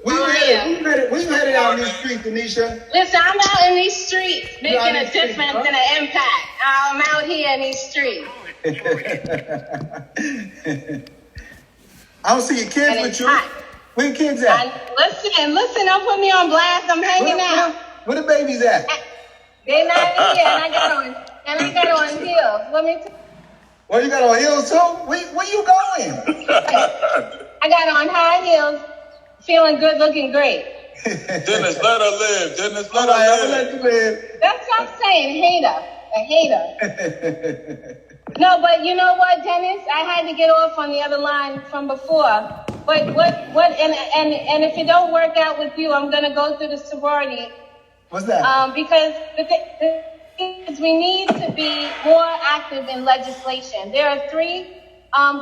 Where you headed out in these streets, Anisha? Listen, I'm out in these streets making a difference and an impact. I'm out here in these streets. I don't see your kids with you. Where your kids at? Listen, don't put me on blast. I'm hanging out. Where the babies at? They're not here, and I got on heels. Well, you got on heels too? Where you going? I got on high heels, feeling good, looking great. Dennis, let her live. Dennis, let her live. Let you live. That's what I'm saying, a hater. No, but you know what, Dennis? I had to get off on the other line from before. But and if it don't work out with you, I'm gonna go through the sorority. What's that? Because the thing is, we need to be more active in legislation. There are 3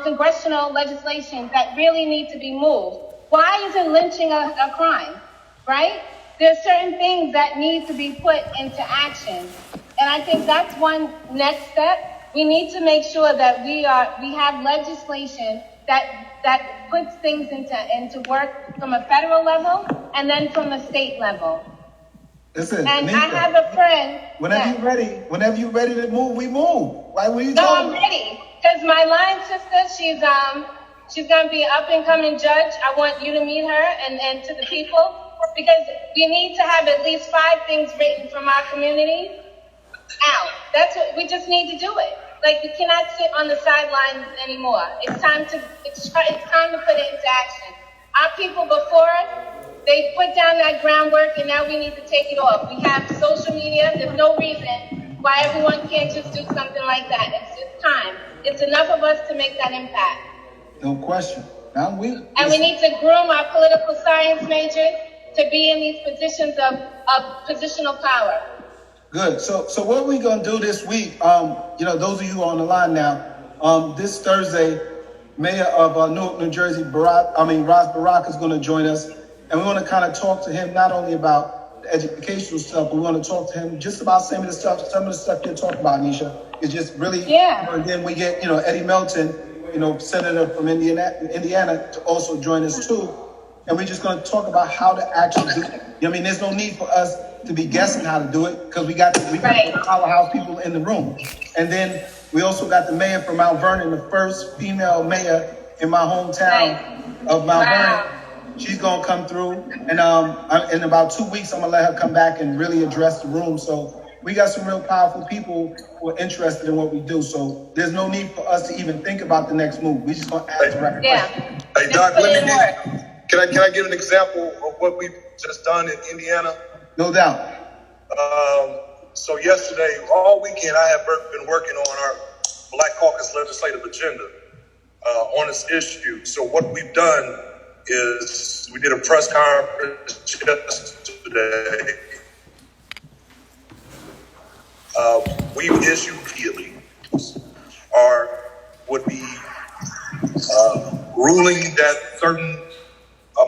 congressional legislations that really need to be moved. Why isn't lynching a crime, right? There are certain things that need to be put into action. And I think that's one next step. We need to make sure that we have legislation that puts things into work from a federal level and then from a state level. Listen, and Anisha, I have a friend. Whenever you're ready to move, we move. Like, what are you talking I'm ready. Because my line sister, she's gonna be an up and coming judge. I want you to meet her and to the people, because we need to have at least 5 things written from our community out. That's what we just need to do it. Like, we cannot sit on the sidelines anymore. It's time to put it into action. Our people before us, they put down that groundwork, and now we need to take it off. We have social media. There's no reason why everyone can't just do something like that. It's time. It's enough of us to make that impact. No question. And we need to groom our political science majors to be in these positions of positional power. Good. So what we're going to do this week, those of you on the line now, this Thursday, Mayor of Newark, New Jersey, Ras Barak is going to join us. And we want to kind of talk to him not only about the educational stuff, but we want to talk to him just about some of the stuff you're talking about, Anisha. It's just really, and then we get, Eddie Melton, Senator from Indiana, to also join us too. And we're just going to talk about how to actually do it. There's no need for us to be guessing how to do it, because we got the powerhouse people in the room. And then we also got the mayor from Mount Vernon, the first female mayor in my hometown of Mount Vernon. She's going to come through. And in about 2 weeks, I'm going to let her come back and really address the room. So we got some real powerful people who are interested in what we do. So there's no need for us to even think about the next move. We just going to ask the right questions. Hey, Doc, can I give an example of what we've just done in Indiana? No doubt. So yesterday, all weekend, I have been working on our Black Caucus legislative agenda on this issue. So what we've done is we did a press conference yesterday. We've issued immediately would be ruling that certain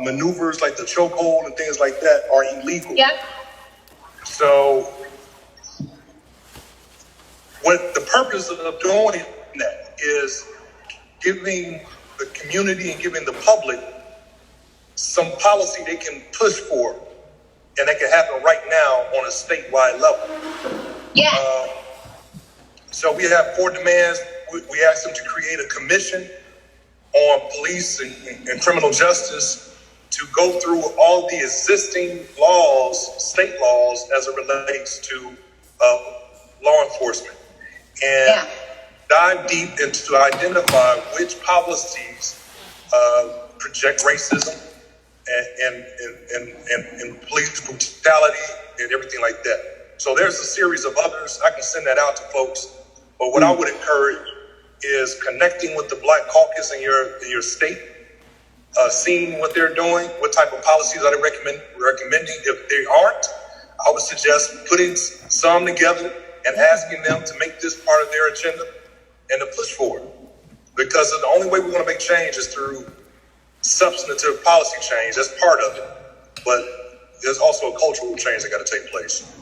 maneuvers like the chokehold and things like that are illegal. Yep. So what the purpose of doing that is giving the community and giving the public some policy they can push for, and that can happen right now on a statewide level. Yeah. So we have 4 demands. We asked them to create a commission on police and criminal justice to go through all the existing laws, state laws, as it relates to law enforcement, and dive deep into to identify which policies project racism and police brutality and everything like that. So there's a series of others. I can send that out to folks. But what I would encourage is connecting with the Black Caucus in your state, seeing what they're doing, what type of policies are they recommending. If they aren't, I would suggest putting some together and asking them to make this part of their agenda and to push forward. Because the only way we're going to make change is through substantive policy change. That's part of it. But there's also a cultural change that got to take place.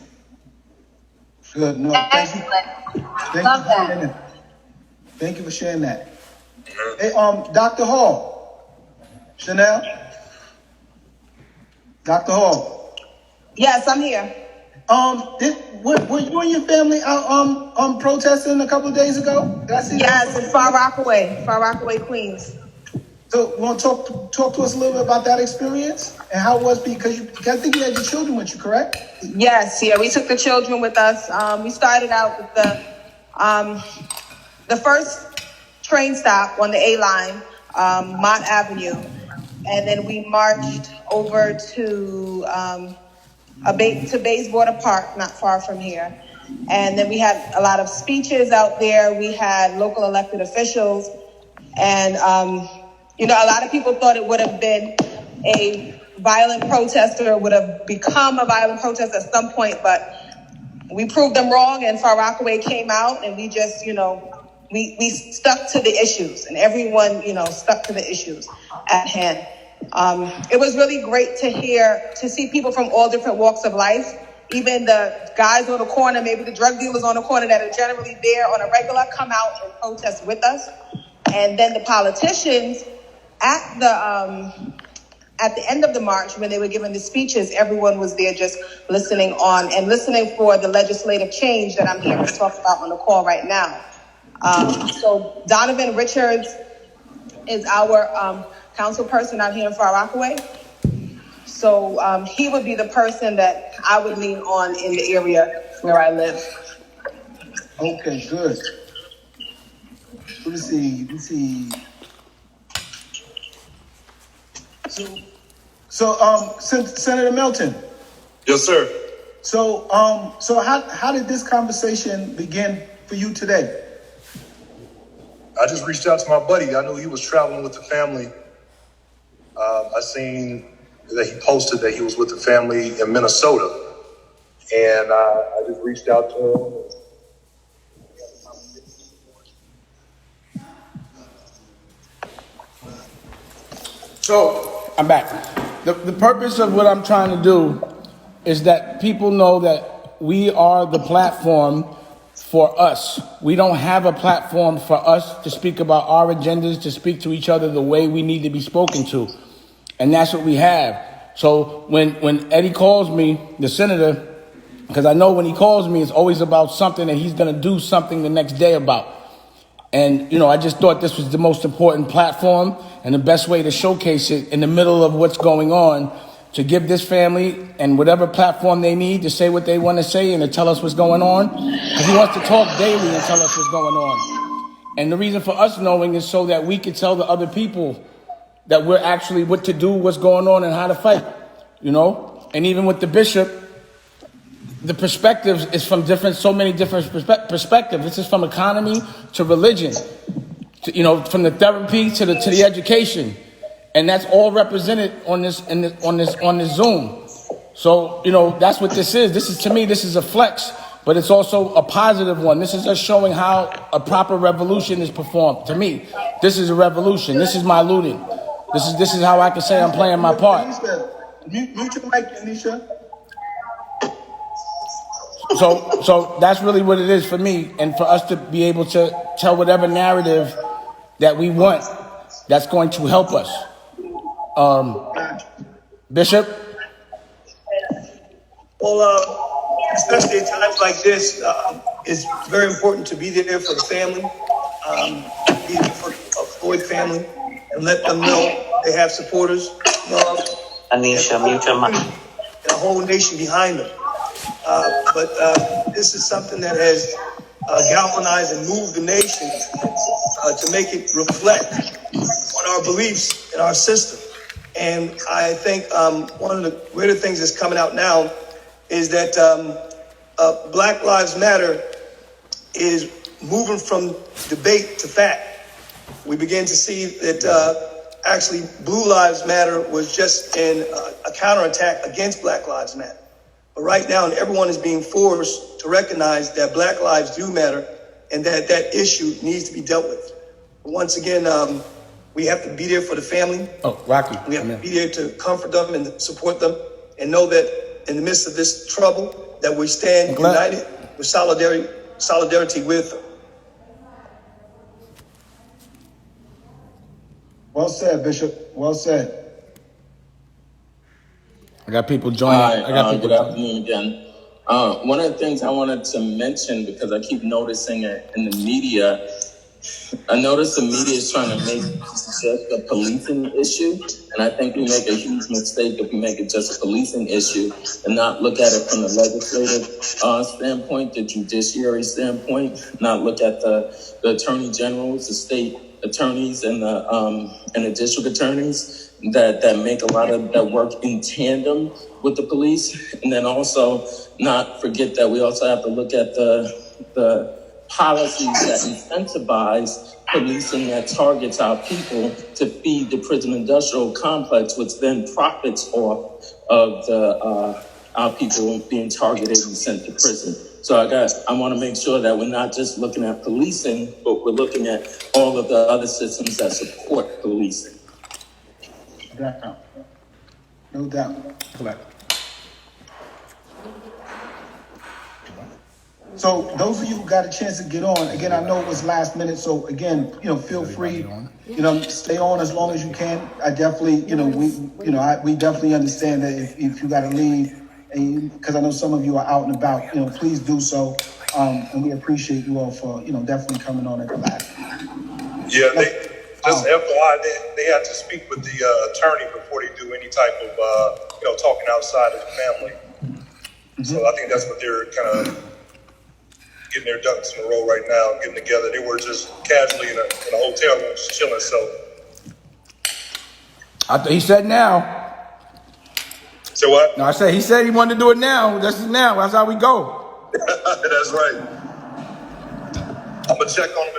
Good. No, thank you. Love that. Thank you for sharing that. Hey, Dr. Hall, Chanel. Dr. Hall. Yes, I'm here. Were you and your family out protesting a couple of days ago? Did I see Yes, that? in Far Rockaway, Queens. So, you want to talk to us a little bit about that experience and how it was? Because I think you had your children with you, correct? Yes, yeah, we took the children with us. We started out with the first train stop on the A line, Mott Avenue, and then we marched over to Bayswater Park, not far from here. And then we had a lot of speeches out there. We had local elected officials, and a lot of people thought it would have been a violent protest or would have become a violent protest at some point, but we proved them wrong, and Far Rockaway came out, and we just, we stuck to the issues, and everyone, stuck to the issues at hand. It was really great to see people from all different walks of life, even the guys on the corner, maybe the drug dealers on the corner that are generally there on a regular, come out and protest with us. And then the politicians at the end of the march, when they were giving the speeches, everyone was there just listening for the legislative change that I'm here to talk about on the call right now. So Donovan Richards is our council person out here in Far Rockaway. So he would be the person that I would lean on in the area where I live. Okay, good. Let me see. So, Senator Milton. Yes, sir. So how did this conversation begin for you today? I just reached out to my buddy. I knew he was traveling with the family. I seen that he posted that he was with the family in Minnesota. And I just reached out to him. So, I'm back. The purpose of what I'm trying to do is that people know that we are the platform for us. We don't have a platform for us to speak about our agendas, to speak to each other the way we need to be spoken to. And that's what we have. So when Eddie calls me, the senator, because I know when he calls me, it's always about something that he's going to do something the next day about. And, I just thought this was the most important platform and the best way to showcase it in the middle of what's going on, to give this family and whatever platform they need to say what they want to say and to tell us what's going on. Because he wants to talk daily and tell us what's going on. And the reason for us knowing is so that we can tell the other people that we're actually what to do, what's going on, and how to fight, And even with the bishop, the perspectives is from so many different perspectives. This is from economy to religion, from the therapy to the education, and that's all represented on this Zoom. So that's what this is. This is a flex, but it's also a positive one. This is us showing how a proper revolution is performed. To me, this is a revolution. This is my looting. This is how I can say I'm playing my part. Mute your mic, Anisha. So that's really what it is for me, and for us to be able to tell whatever narrative that we want that's going to help us. Bishop? Well, especially at times like this, it's very important to be there for the family, be there for the Floyd family, and let them know they have supporters, love, Anisha, mute your mic. and a whole nation behind them. But this is something that has galvanized and moved the nation to make it reflect on our beliefs and our system. And I think one of the greater things that's coming out now is that Black Lives Matter is moving from debate to fact. We begin to see that actually Blue Lives Matter was just a counterattack against Black Lives Matter. But right now, everyone is being forced to recognize that Black lives do matter and that issue needs to be dealt with. But once again, we have to be there for the family. Oh, Rocky. We have to be there to comfort them and support them and know that in the midst of this trouble that we stand united with solidarity with them. Well said, Bishop. Well said. I got people joining. Hi, I got people good joining. afternoon again. One of the things I wanted to mention, because I keep noticing it in the media, I notice the media is trying to make this just a policing issue, and I think we make a huge mistake if we make it just a policing issue and not look at it from the legislative standpoint, the judiciary standpoint, not look at the attorney generals, the state attorneys, and the district attorneys that make a lot of that work in tandem with the police, and then also not forget that we also have to look at the policies that incentivize policing that targets our people to feed the prison industrial complex, which then profits off of our people being targeted and sent to prison. So I want to make sure that we're not just looking at policing, but we're looking at all of the other systems that support policing. No doubt. Correct. So those of you who got a chance to get on, again, I know it was last minute, so again, feel free, stay on as long as you can. I definitely, we definitely understand that if you got to leave, because I know some of you are out and about, please do so. And we appreciate you all for, definitely coming on at the last. Yeah, just FYI, they have to speak with the attorney before they do any type of, talking outside of the family. Mm-hmm. So I think that's what they're kind of getting their ducks in a row right now, getting together. They were just casually in a hotel room, just chilling. So He said now. So what? No, I said he said he wanted to do it now. This is now. That's how we go. That's right. I'm gonna check on him.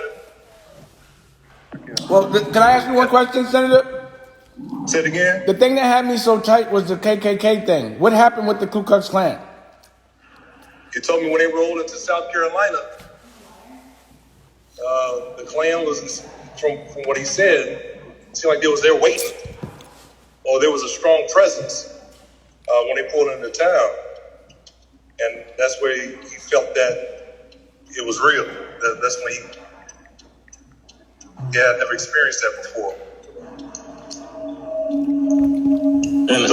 Well, can I ask you one question, Senator? Say it again. The thing that had me so tight was the KKK thing. What happened with the Ku Klux Klan? You told me when they rolled into South Carolina, the Klan was, from what he said, it seemed like they was there waiting, or there was a strong presence when they pulled into town, and that's where he felt that it was real. That's when he had never experienced that before. And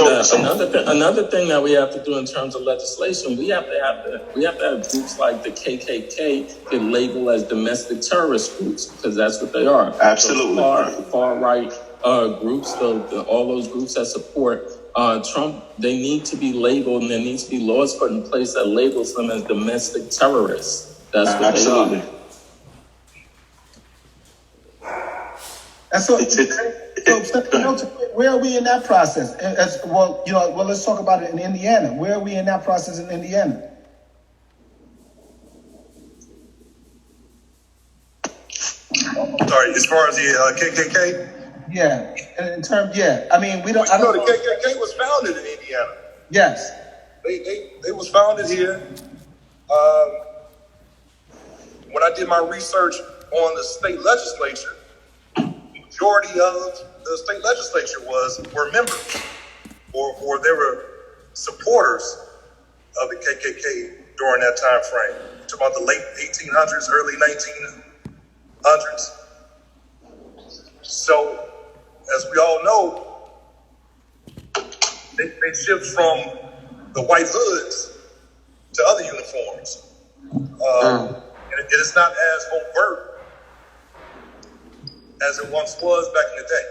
another thing that we have to do in terms of legislation, we have to have groups like the KKK get labeled as domestic terrorist groups, because that's what they are. Absolutely. Far right groups, all those groups that support Trump, they need to be labeled, and there needs to be laws put in place that labels them as domestic terrorists. That's what absolutely. they are. And so, where are we in that process? Let's talk about it in Indiana. Where are we in that process in Indiana? Sorry, as far as the KKK? Yeah, in terms, I mean, we don't. I don't know the KKK was founded in Indiana. Yes, they was founded here. When I did my research on the state legislature, majority of the state legislature were members, or they were supporters of the KKK during that time frame. Talking about the late 1800s, early 1900s. So, as we all know, they shift from the white hoods to other uniforms. And it is not as overt as it once was back in the day.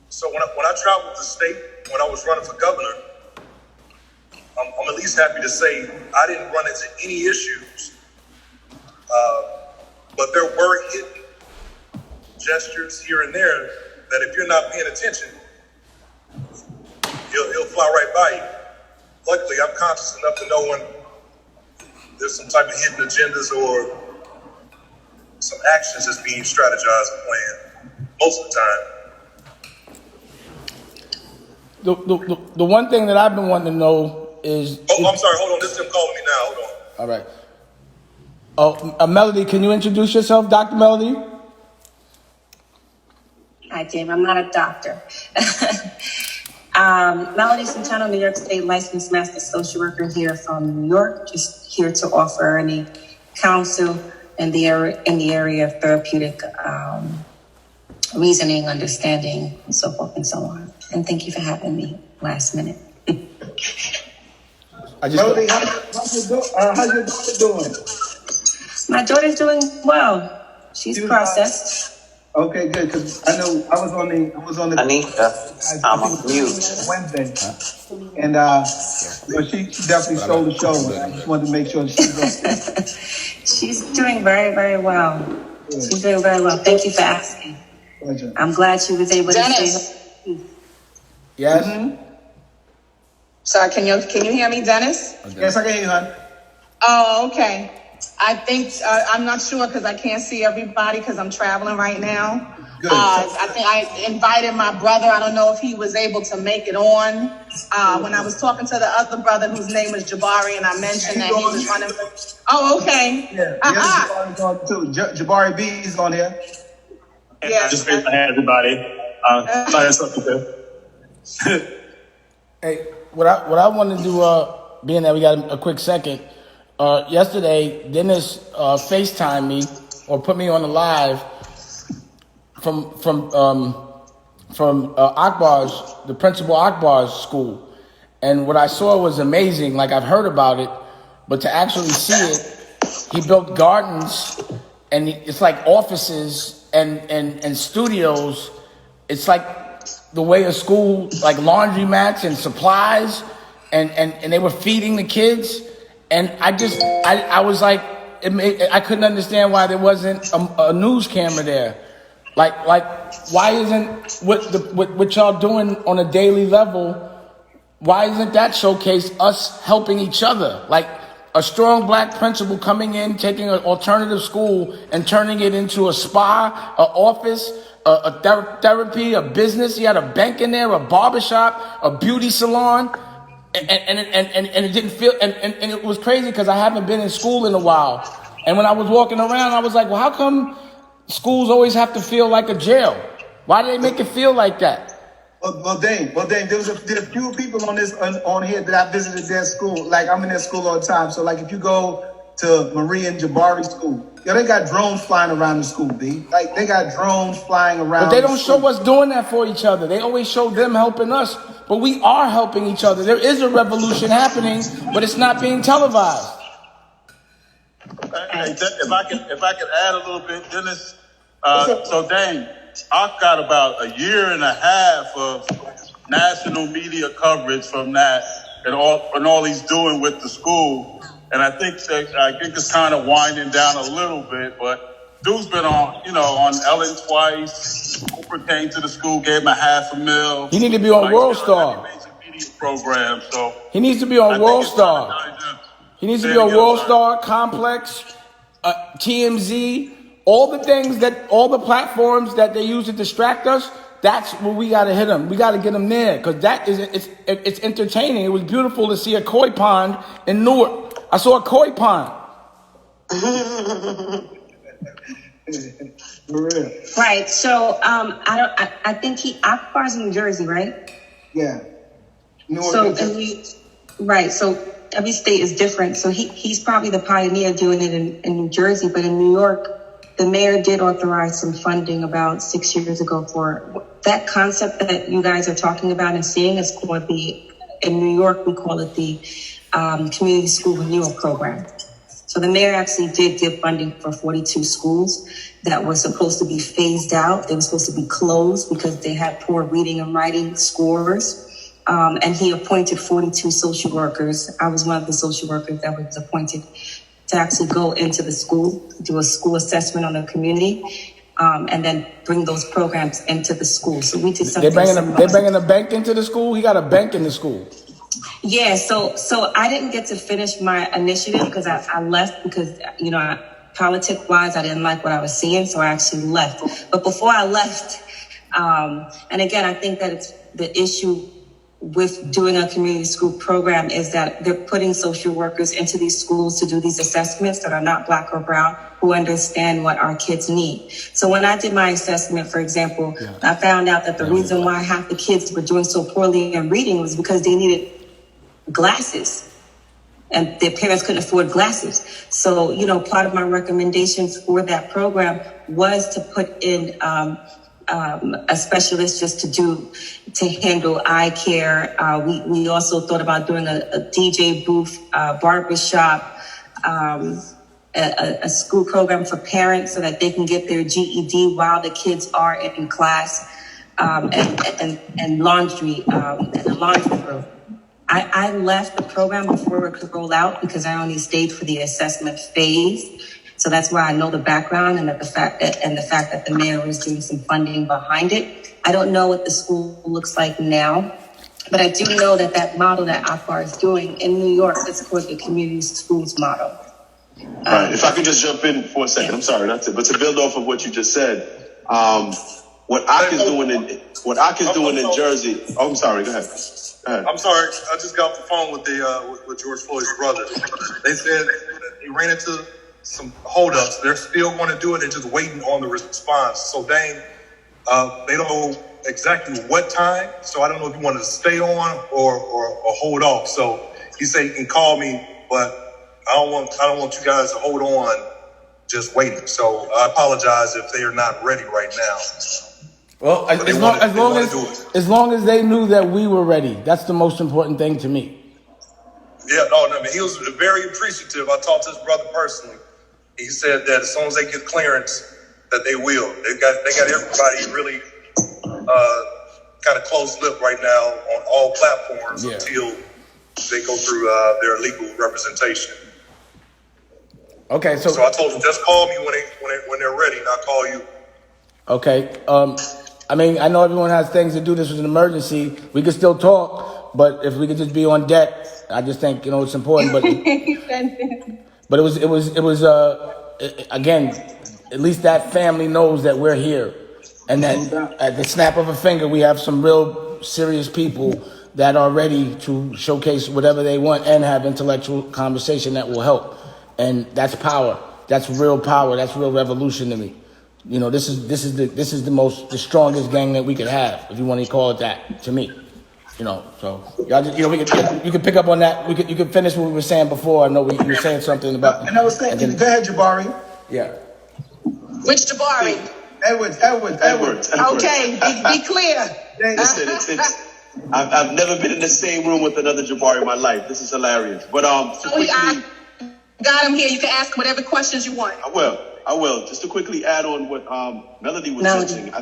So when I traveled the state, when I was running for governor, I'm at least happy to say I didn't run into any issues. But there were hidden gestures here and there that if you're not paying attention, he'll fly right by you. Luckily, I'm conscious enough to know when there's some type of hidden agendas or some actions that's being strategized and planned most of the time. The one thing that I've been wanting to know is... Oh, I'm sorry. Hold on. This is him calling me now. Hold on. All right. Oh, Melody, can you introduce yourself, Dr. Melody? Hi, Dave. I'm not a doctor. Melody Centeno, New York State licensed master social worker here from New York. Just here to offer any counsel in the area of therapeutic reasoning, understanding, and so forth and so on. And thank you for having me last minute. Melody, how's your daughter doing? My daughter's doing well. She's processed. Okay, good. Because I know I was on the Anisha, I'm on mute. Wednesday, and she definitely stole the show. I just wanted to make sure she's okay. She's doing very, very well. Good. She's doing very well. Thank you for asking. Pleasure. I'm glad she was able Dennis. to stay. Yes? Mm-hmm. Sorry, can you hear me, Dennis? Yes, I can hear you, hon. Oh, okay. I think I'm not sure because I can't see everybody because I'm traveling right now. Good. I think I invited my brother. I don't know if he was able to make it on. When I was talking to the other brother whose name was Jabari, and I mentioned that he was running. Oh, okay. Yeah, Jabari's on too. Jabari B is on here. Yeah. Just raise my hand, everybody. Sorry, that's something to do. Hey, what I want to do, being that we got a quick second, yesterday Dennis FaceTimed me or put me on the live from Akbar's, the principal Akbar's school, and what I saw was amazing. Like, I've heard about it, but to actually see it, he built gardens, and it's like offices and studios. It's like the way a school, like laundromats and supplies, and they were feeding the kids. And I was like, I couldn't understand why there wasn't a news camera there. Like why isn't what y'all doing on a daily level? Why isn't that showcase us helping each other? Like a strong black principal coming in, taking an alternative school and turning it into a spa, an office, a therapy, a business. He had a bank in there, a barbershop, a beauty salon. And it didn't feel, and it was crazy because I haven't been in school in a while. And when I was walking around, I was like, well, how come schools always have to feel like a jail? Why do they make it feel like that? Well, Dane, there's a few people on here that I visited their school. Like, I'm in their school all the time. So, like, if you go to Marie and Jabari school, they got drones flying around the school, B. Like, they got drones flying around. But they don't show us doing that for each other. They always show them helping us. But we are helping each other. There is a revolution happening, but it's not being televised. Hey, if I could add a little bit, Dennis. So Dane, I've got about a year and a half of national media coverage from that and all he's doing with the school. And I think it's kind of winding down a little bit, but dude's been on Ellen twice. Oprah came to the school, gave him $500,000. He needs to be on World Star. Media program, so he needs to be on World Star. He needs to be on World Star, Complex, TMZ, all the platforms that they use to distract us. That's where we got to hit them. We got to get them there because it's entertaining. It was beautiful to see a koi pond in Newark. I saw a koi pond. Right. So I think Akbar's in New Jersey, right? Yeah. Newark. So every state is different. So he's probably the pioneer doing it in New Jersey, but in New York, the mayor did authorize some funding about 6 years ago for that concept that you guys are talking about and seeing. Is called in New York, we call it the Community School Renewal Program. So the mayor actually did give funding for 42 schools that were supposed to be phased out. They were supposed to be closed because they had poor reading and writing scores. And he appointed 42 social workers. I was one of the social workers that was appointed to actually go into the school, do a school assessment on the community, and then bring those programs into the school. So we did something. They're bringing a bank into the school? He got a bank in the school. Yeah, so I didn't get to finish my initiative because I left because, politic-wise, I didn't like what I was seeing, so I actually left. But before I left, and again, I think that it's the issue with doing a community school program is that they're putting social workers into these schools to do these assessments that are not Black or brown, who understand what our kids need. So when I did my assessment, for example, I found out that the reason why half the kids were doing so poorly in reading was because they needed glasses and their parents couldn't afford glasses. So, part of my recommendations for that program was to put in a specialist just to handle eye care. We also thought about doing a DJ booth, barbershop, a school program for parents so that they can get their GED while the kids are in class, and laundry, and a laundry room. I left the program before it could roll out because I only stayed for the assessment phase. So that's why I know the background and the fact that the mayor is doing some funding behind it. I don't know what the school looks like now, but I do know that model that Akbar is doing in New York is called the community schools model. Right. If I could just jump in for a second, I'm sorry, that's it. But to build off of what you just said, what AK is doing in Jersey. Oh, I'm sorry. Go ahead. I'm sorry. I just got off the phone with George Floyd's brother. They said that they ran into some holdups. They're still going to do it. They're just waiting on the response. So Dane, they don't know exactly what time. So I don't know if you wanted to stay on or hold off. So he said he can call me, but I don't want you guys to hold on just waiting. So I apologize if they are not ready right now. Well, as long as they knew that we were ready, that's the most important thing to me. Yeah, no, he was very appreciative. I talked to his brother personally. He said that as soon as they get clearance, that they will. They got everybody really kind of close-lipped right now on all platforms until they go through their legal representation. Okay, so I told them just call me when they're ready, and I'll call you. Okay. I mean, I know everyone has things to do. This was an emergency. We could still talk, but if we could just be on deck, I just think it's important. But it was again, at least that family knows that we're here, and that at the snap of a finger, we have some real serious people that are ready to showcase whatever they want and have intellectual conversation that will help. And that's power. That's real power. That's real revolution to me. This is the strongest gang that we could have, if you want to call it that, to me. So y'all just, you can pick up on that. You can finish what we were saying before. I know you were saying something about. And I was saying, go ahead, Jabari. Yeah. Which Jabari? Edwards. Okay, be clear. Listen, I've never been in the same room with another Jabari in my life. This is hilarious. But I got him here. You can ask whatever questions you want. I will. Just to quickly add on what Melody was mentioning. I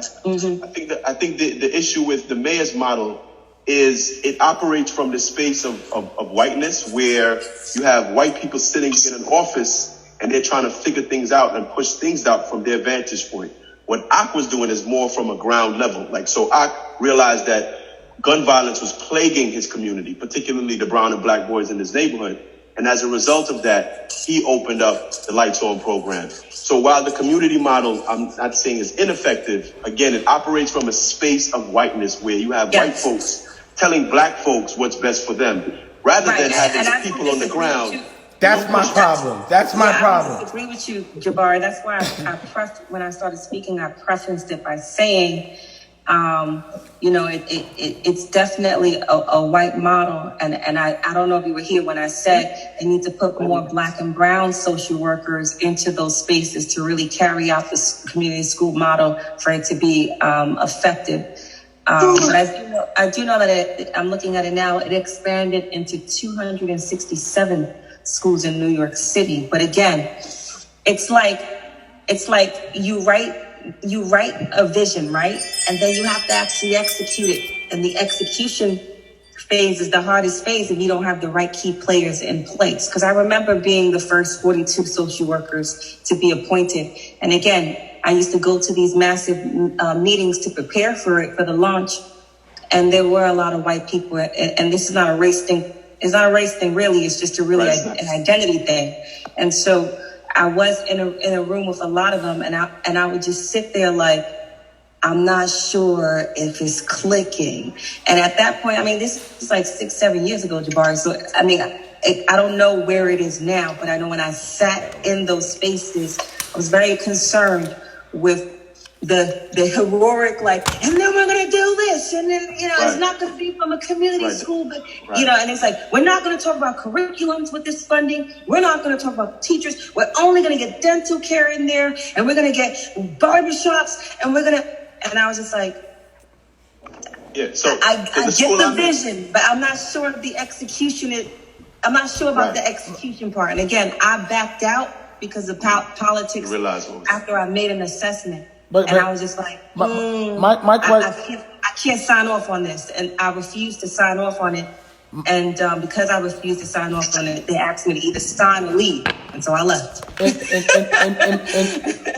think the issue with the mayor's model is it operates from the space of whiteness, where you have white people sitting in an office and they're trying to figure things out and push things out from their vantage point. What Ak was doing is more from a ground level. So Ak realized that gun violence was plaguing his community, particularly the brown and black boys in his neighborhood. And as a result of that, he opened up the Lights On program. So while the community model, I'm not saying is ineffective, again, it operates from a space of whiteness where you have white folks telling black folks what's best for them, rather than having the people on the ground. That's my problem. That's my problem. I agree with you, Jabari. That's why when I started speaking, I prefaced it by saying, it's definitely a white model. And I don't know if you were here when I said they need to put more black and brown social workers into those spaces to really carry out this community school model for it to be effective. But I do know that I'm looking at it now. It expanded into 267 schools in New York City. But again, it's like you write a vision, right? And then you have to actually execute it. And the execution phase is the hardest phase if you don't have the right key players in place. Because I remember being the first 42 social workers to be appointed. And again, I used to go to these massive meetings to prepare for the launch. And there were a lot of white people. And this is not a race thing. It's not a race thing, really. It's just an identity thing. And so I was in a room with a lot of them, and I would just sit there like, I'm not sure if it's clicking. And at that point, this is like 6-7 years ago, Jabari. So, I don't know where it is now, but I know when I sat in those spaces, I was very concerned with the heroic, and then we're going to do this. And then, it's not going to be from a community school, but, and it's like, we're not going to talk about curriculums with this funding. We're not going to talk about teachers. We're only going to get dental care in there, and we're going to get barbershops, and we're going to, And I was just like, yeah. So I get the I'm in, vision, but I'm not sure of the execution. I'm not sure about the execution part. And again, I backed out because of politics after I made an assessment. But I was just like, I can't sign off on this. And I refused to sign off on it. And because I refused to sign off on it, they asked me to either sign or leave. And so I left.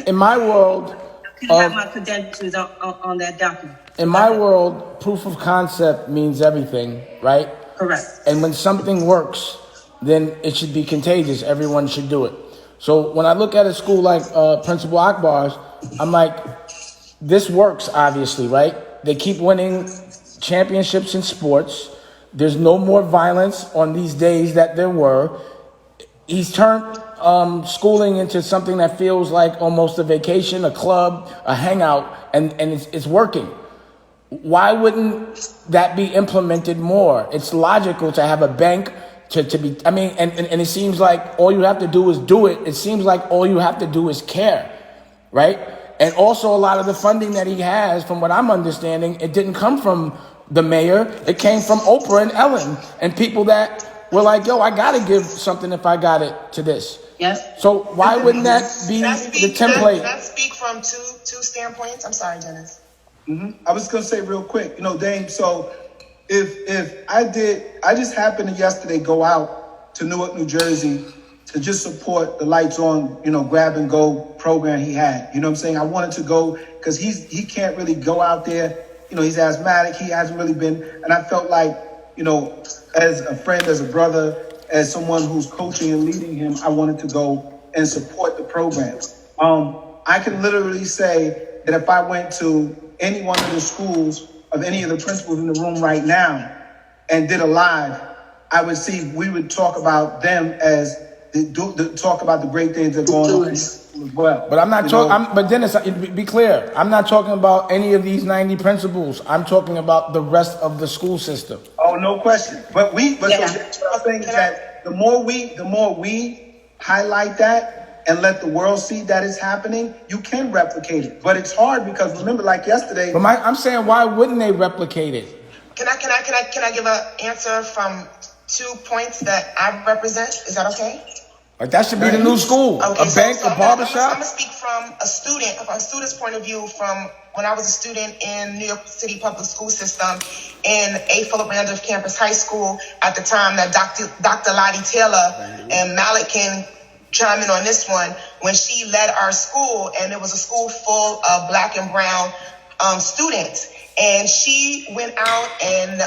In my world, I couldn't have my credentials on that document. In my world, proof of concept means everything, right? Correct. And when something works, then it should be contagious. Everyone should do it. So when I look at a school like Principal Akbar's, I'm like, this works, obviously, right? They keep winning championships in sports. There's no more violence on these days that there were. He's turned schooling into something that feels like almost a vacation, a club, a hangout, and it's working. Why wouldn't that be implemented more? It's logical to have a bank to be, I mean, and it seems like all you have to do is do it. It seems like all you have to do is care, right? And also a lot of the funding that he has, from what I'm understanding, it didn't come from the mayor. It came from Oprah and Ellen and people that were like, yo, I got to give something if I got it to this. Yes. So why wouldn't that be the template? Can I speak from two standpoints? I'm sorry, Dennis. I was going to say real quick, Dame, so if I just happened to yesterday go out to Newark, New Jersey to just support the Lights On, grab and go program he had. You know what I'm saying? I wanted to go because he can't really go out there. He's asthmatic. He hasn't really been. And I felt like, as a friend, as a brother, as someone who's coaching and leading him, I wanted to go and support the program. I can literally say that if I went to any one of the schools of any of the principals in the room right now and did a live, we would talk about them as talk about the great things that are going on as well. But I'm not talking. But Dennis, be clear. I'm not talking about any of these 90 principals. I'm talking about the rest of the school system. Oh, no question. So I think that the more we highlight that and let the world see that it's happening, you can replicate it. But it's hard because remember, like yesterday. But I'm saying, why wouldn't they replicate it? Can I give an answer from 2 points that I represent? Is that okay? Like that should be the new school. Okay, a bank, a barbershop. I'm gonna speak from a student's point of view from when I was a student in New York City public school system in A. Philip Randolph Campus High School at the time that Dr. Lottie Taylor and Malik can chime in on this one, when she led our school, and it was a school full of Black and brown students, and she went out and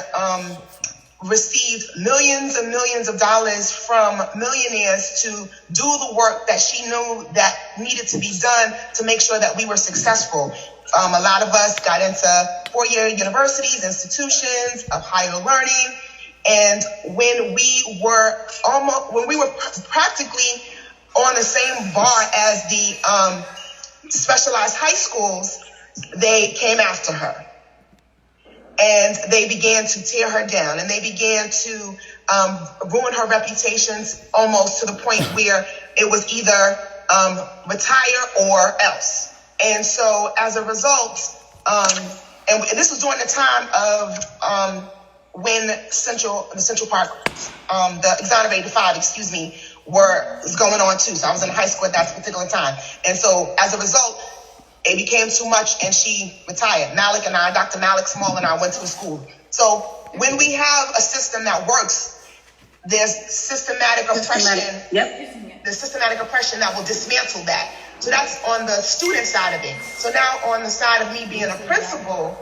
received millions and millions of dollars from millionaires to do the work that she knew that needed to be done to make sure that we were successful. A lot of us got into four-year universities, institutions of higher learning, and when we were practically on the same bar as the specialized high schools, they came after her. And they began to tear her down, and they began to ruin her reputations almost to the point where it was either retire or else. And so as a result, and this was during the time of when the Central Park, the Exonerated Five, was going on too. So I was in high school at that particular time. And so as a result, it became too much and she retired. Malik and I, Dr. Malik Small and I went to the school. So when we have a system that works, there's systematic oppression. Yep. There's systematic oppression that will dismantle that. So that's on the student side of it. So now on the side of me being a principal,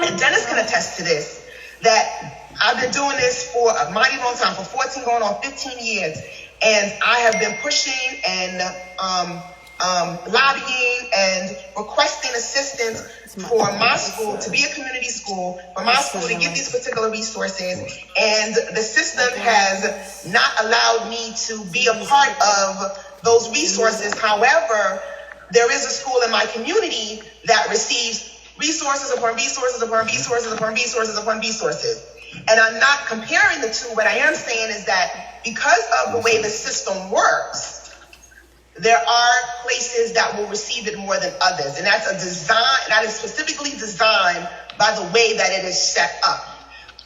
and Dennis can attest to this, that I've been doing this for a mighty long time, for 14 going on 15 years. And I have been pushing and lobbying and requesting assistance for my school to be a community school, for my school to get these particular resources, and the system has not allowed me to be a part of those resources. However, there is a school in my community that receives resources upon resources upon resources upon resources upon resources. And I'm not comparing the two. What I am saying is that because of the way the system works, there are places that will receive it more than others. And that's a design, that is specifically designed by the way that it is set up.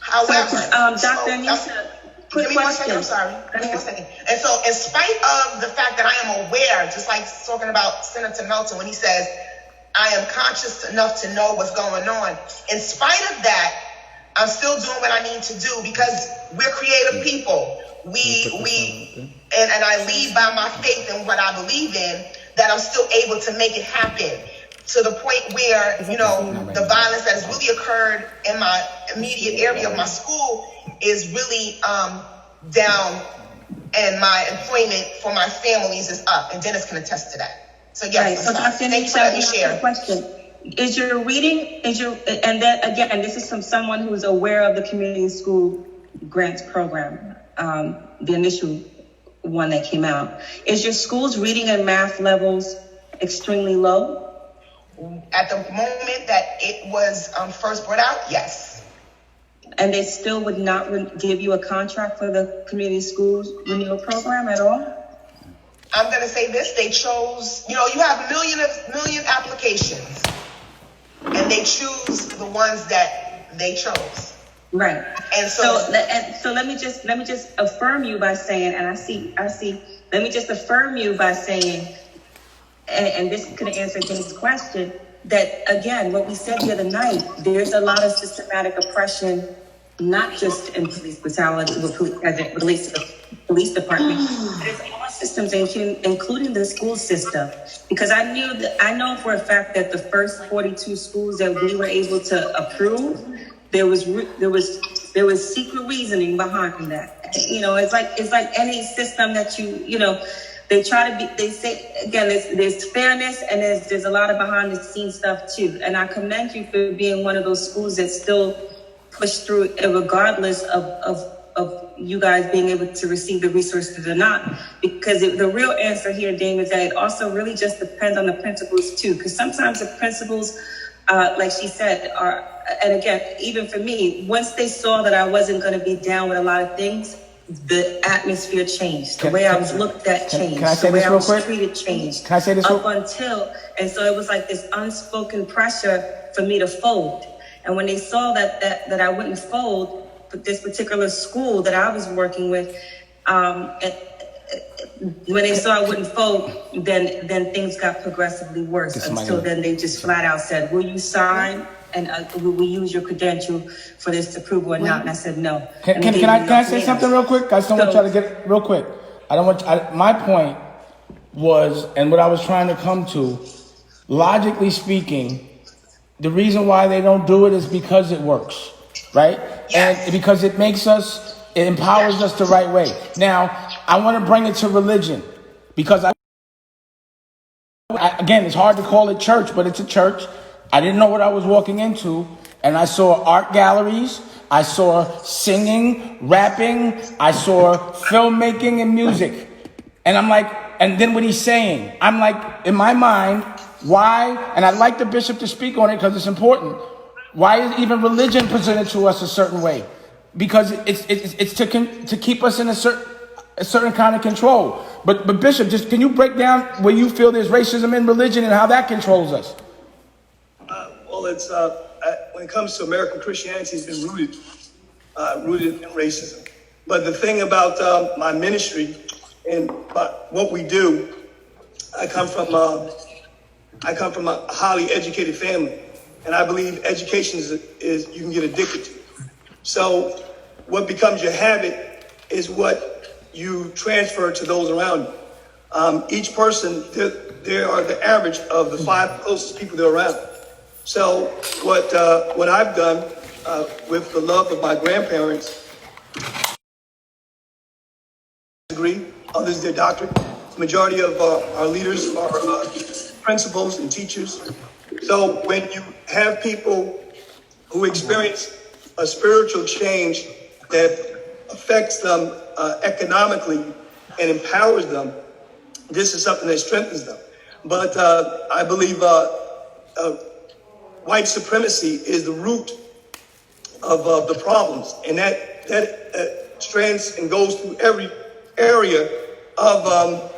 However, Dr. Anissa, quick give me 1 question. second, I'm sorry. Give me 1 second. And so in spite of the fact that I am aware, just like talking about Senator Melton when he says, I am conscious enough to know what's going on. In spite of that, I'm still doing what I need to do because we're creative people. And I lead by my faith and what I believe in, that I'm still able to make it happen to the point where, you know, the violence that has really occurred in my immediate area of my school is really down, and my employment for my families is up. And Dennis can attest to that. So yes, right. So Dr. Thank you for letting me share. Question. Is your reading, and then again, this is from someone who's aware of the community school grants program, the initial one that came out. Is your school's reading and math levels extremely low? At the moment that it was first brought out, yes. And they still would not give you a contract for the community schools renewal program at all? I'm going to say this, they chose, you know, you have million applications, and they choose the ones that they chose. Right. And so let me just affirm you by saying, and I see, let me just affirm you by saying, and this could answer Dave's question, that again, what we said the other night, there's a lot of systematic oppression, not just in police brutality as it relates to the police department, but it's all systems, including the school system. Because I know for a fact that the first 42 schools that we were able to approve, there was secret reasoning behind that. You know, it's like any system that you know. They try to be, they say, again, there's fairness and there's a lot of behind the scenes stuff too. And I commend you for being one of those schools that still push through it regardless of you guys being able to receive the resources or not. Because the real answer here, Dame, is that it also really just depends on the principals too. Because sometimes the principals, like she said, are, and again, even for me, once they saw that I wasn't going to be down with a lot of things, the atmosphere changed. The way I was looked at changed. Can I say this real quick? The way I was treated changed. Can I say this real quick? And so it was like this unspoken pressure for me to fold. And when they saw that I wouldn't fold, but this particular school that I was working with, when they saw I wouldn't fold, then things got progressively worse. Until then, they just flat out said, "Will you sign? And will we use your credential for this approval or not?" And I said no. Can I say something real quick? I just don't want y'all to get real quick. My point was, and what I was trying to come to, logically speaking, the reason why they don't do it is because it works, right? Yes. And because it empowers us the right way. Now, I want to bring it to religion, because again, it's hard to call it church, but it's a church. I didn't know what I was walking into, and I saw art galleries, I saw singing, rapping, I saw filmmaking and music. And I'm like, and then what he's saying, I'm like, in my mind, why, and I'd like the bishop to speak on it because it's important, why is even religion presented to us a certain way? Because it's to keep us in a certain kind of control. But Bishop, just can you break down where you feel there's racism in religion and how that controls us? Well, it's when it comes to American Christianity, it's been rooted in racism. But the thing about my ministry and what we do, I come from a highly educated family, and I believe education is you can get addicted to. So what becomes your habit is what you transfer to those around you. Each person, they are the average of the 5 closest people they're around. So what I've done with the love of my grandparents, degree, others their doctorate. The majority of our leaders are principals and teachers. So when you have people who experience a spiritual change that affects them economically and empowers them, this is something that strengthens them. But I believe white supremacy is the root of the problems, and that strands and goes through every area of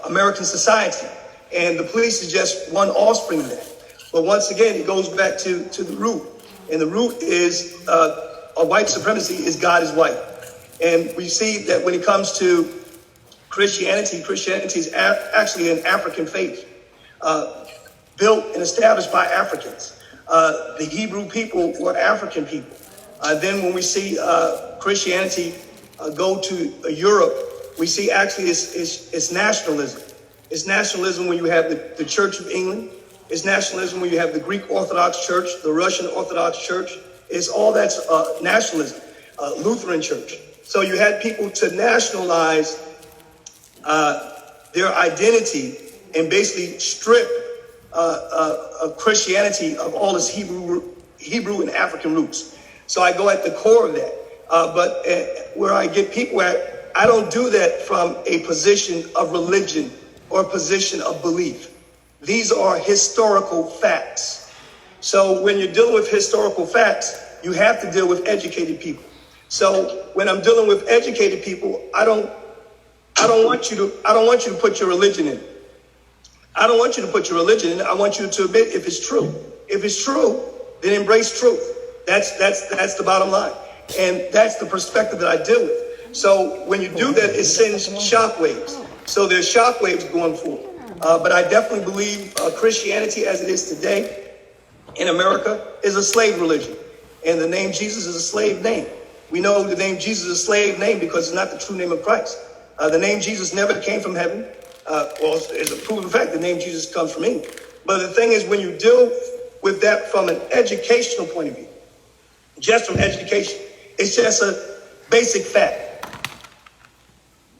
American society. And the police is just one offspring of that. But once again, it goes back to the root. And the root is white supremacy is God is white. And we see that when it comes to Christianity is actually an African faith, built and established by Africans. The Hebrew people were African people. Then when we see Christianity go to Europe, we see actually it's nationalism. It's nationalism when you have the Church of England. It's nationalism when you have the Greek Orthodox Church, the Russian Orthodox Church. It's all that's nationalism, Lutheran Church. So you had people to nationalize their identity and basically strip Christianity of all its Hebrew and African roots. So I go at the core of that. But where I get people at, I don't do that from a position of religion or a position of belief. These are historical facts. So when you're dealing with historical facts, you have to deal with educated people. So when I'm dealing with educated people, I don't want you to put your religion in. I don't want you to put your religion in. I want you to admit if it's true. If it's true, then embrace truth. That's the bottom line. And that's the perspective that I deal with. So when you do that, it sends shockwaves. So there's shockwaves going forward. But I definitely believe Christianity as it is today in America is a slave religion. And the name Jesus is a slave name. We know the name Jesus is a slave name because it's not the true name of Christ. The name Jesus never came from heaven. Well, it's a proven fact the name Jesus comes from England. But the thing is, when you deal with that from an educational point of view, just from education, it's just a basic fact.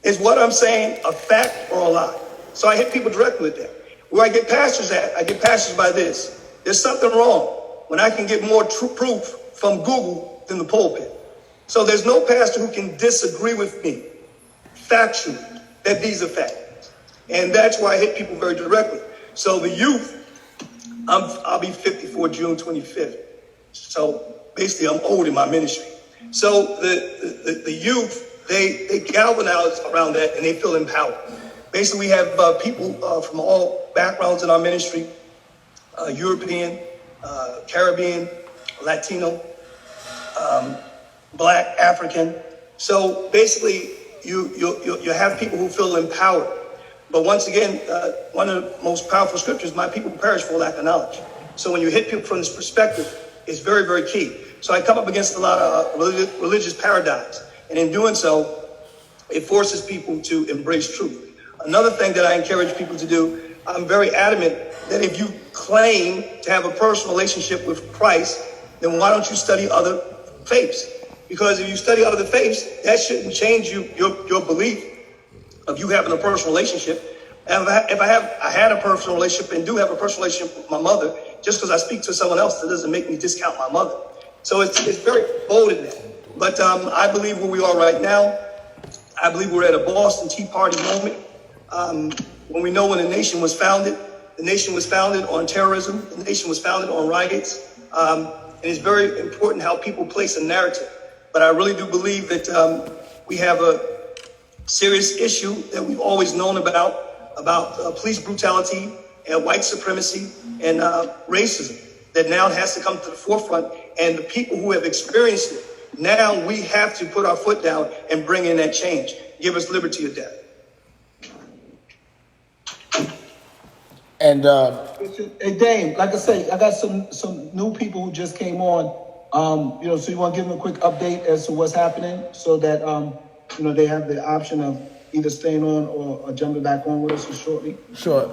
Is what I'm saying a fact or a lie? So I hit people directly with that. Where I get pastors at, I get pastors by this. There's something wrong when I can get more proof from Google than the pulpit. So there's no pastor who can disagree with me factually that these are facts. And that's why I hit people very directly. So the youth, I'll be 54 June 25th. So basically I'm old in my ministry. So the youth, they galvanize around that and they feel empowered. Basically, we have people from all backgrounds in our ministry, European, Caribbean, Latino, Black, African. So basically, you have people who feel empowered. But once again, one of the most powerful scriptures, my people perish for lack of knowledge. So when you hit people from this perspective, it's very, very key. So I come up against a lot of religious paradigms. And in doing so, it forces people to embrace truth. Another thing that I encourage people to do, I'm very adamant that if you claim to have a personal relationship with Christ, then why don't you study other faiths? Because if you study other faiths, that shouldn't change your belief of you having a personal relationship. And if I had a personal relationship and do have a personal relationship with my mother, just because I speak to someone else, that doesn't make me discount my mother. So it's very bold in that. But I believe where we are right now, I believe we're at a Boston Tea Party moment. When we know when the nation was founded on terrorism, the nation was founded on riots. And it's very important how people place a narrative. But I really do believe that we have a serious issue that we've always known about police brutality and white supremacy and racism that now has to come to the forefront. And the people who have experienced it, now we have to put our foot down and bring in that change. Give us liberty or death. And hey Dame, like I say, I got some new people who just came on. So you want to give them a quick update as to what's happening, so that they have the option of either staying on or jumping back on with us shortly. Sure.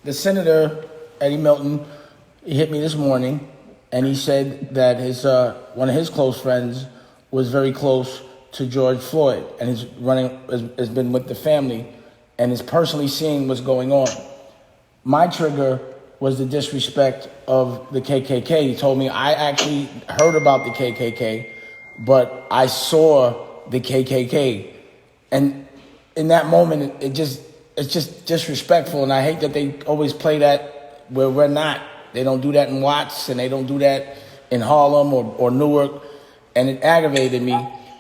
The Senator Eddie Milton, he hit me this morning, and he said that his one of his close friends was very close to George Floyd, and has been with the family, and is personally seeing what's going on. My trigger was the disrespect of the KKK. He told me I actually heard about the KKK, but I saw the KKK. And in that moment, it's just disrespectful. And I hate that they always play that where we're not. They don't do that in Watts, and they don't do that in Harlem or Newark. And it aggravated me.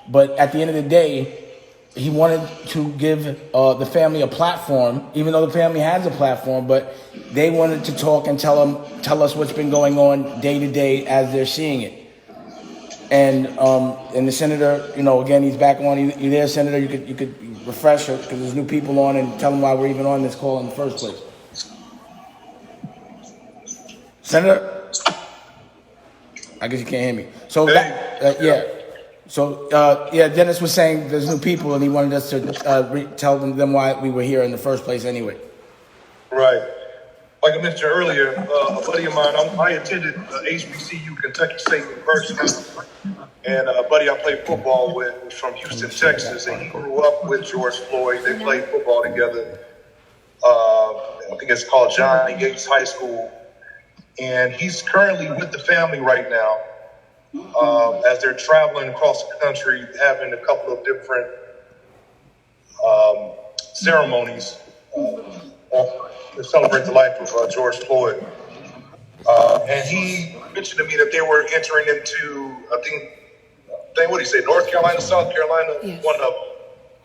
But at the end of the day, he wanted to give the family a platform, even though the family has a platform, but they wanted to talk and tell us what's been going on day to day as they're seeing it. And the senator, again, he's back on. You there, Senator? You could refresh her because there's new people on and tell them why we're even on this call in the first place. Senator, I guess you can't hear me. So yeah. So Dennis was saying there's new people, and he wanted us to tell them why we were here in the first place anyway. Right. Like I mentioned earlier, a buddy of mine, I attended HBCU, Kentucky State University, and a buddy I played football with was from Houston, Texas, and he grew up with George Floyd. They played football together. I think it's called John Yates High School, and he's currently with the family right now as they're traveling across the country, having a couple of different ceremonies to celebrate the life of George Floyd. And he mentioned to me that they were entering into, I think what did he say, North Carolina, South Carolina? Yes. One of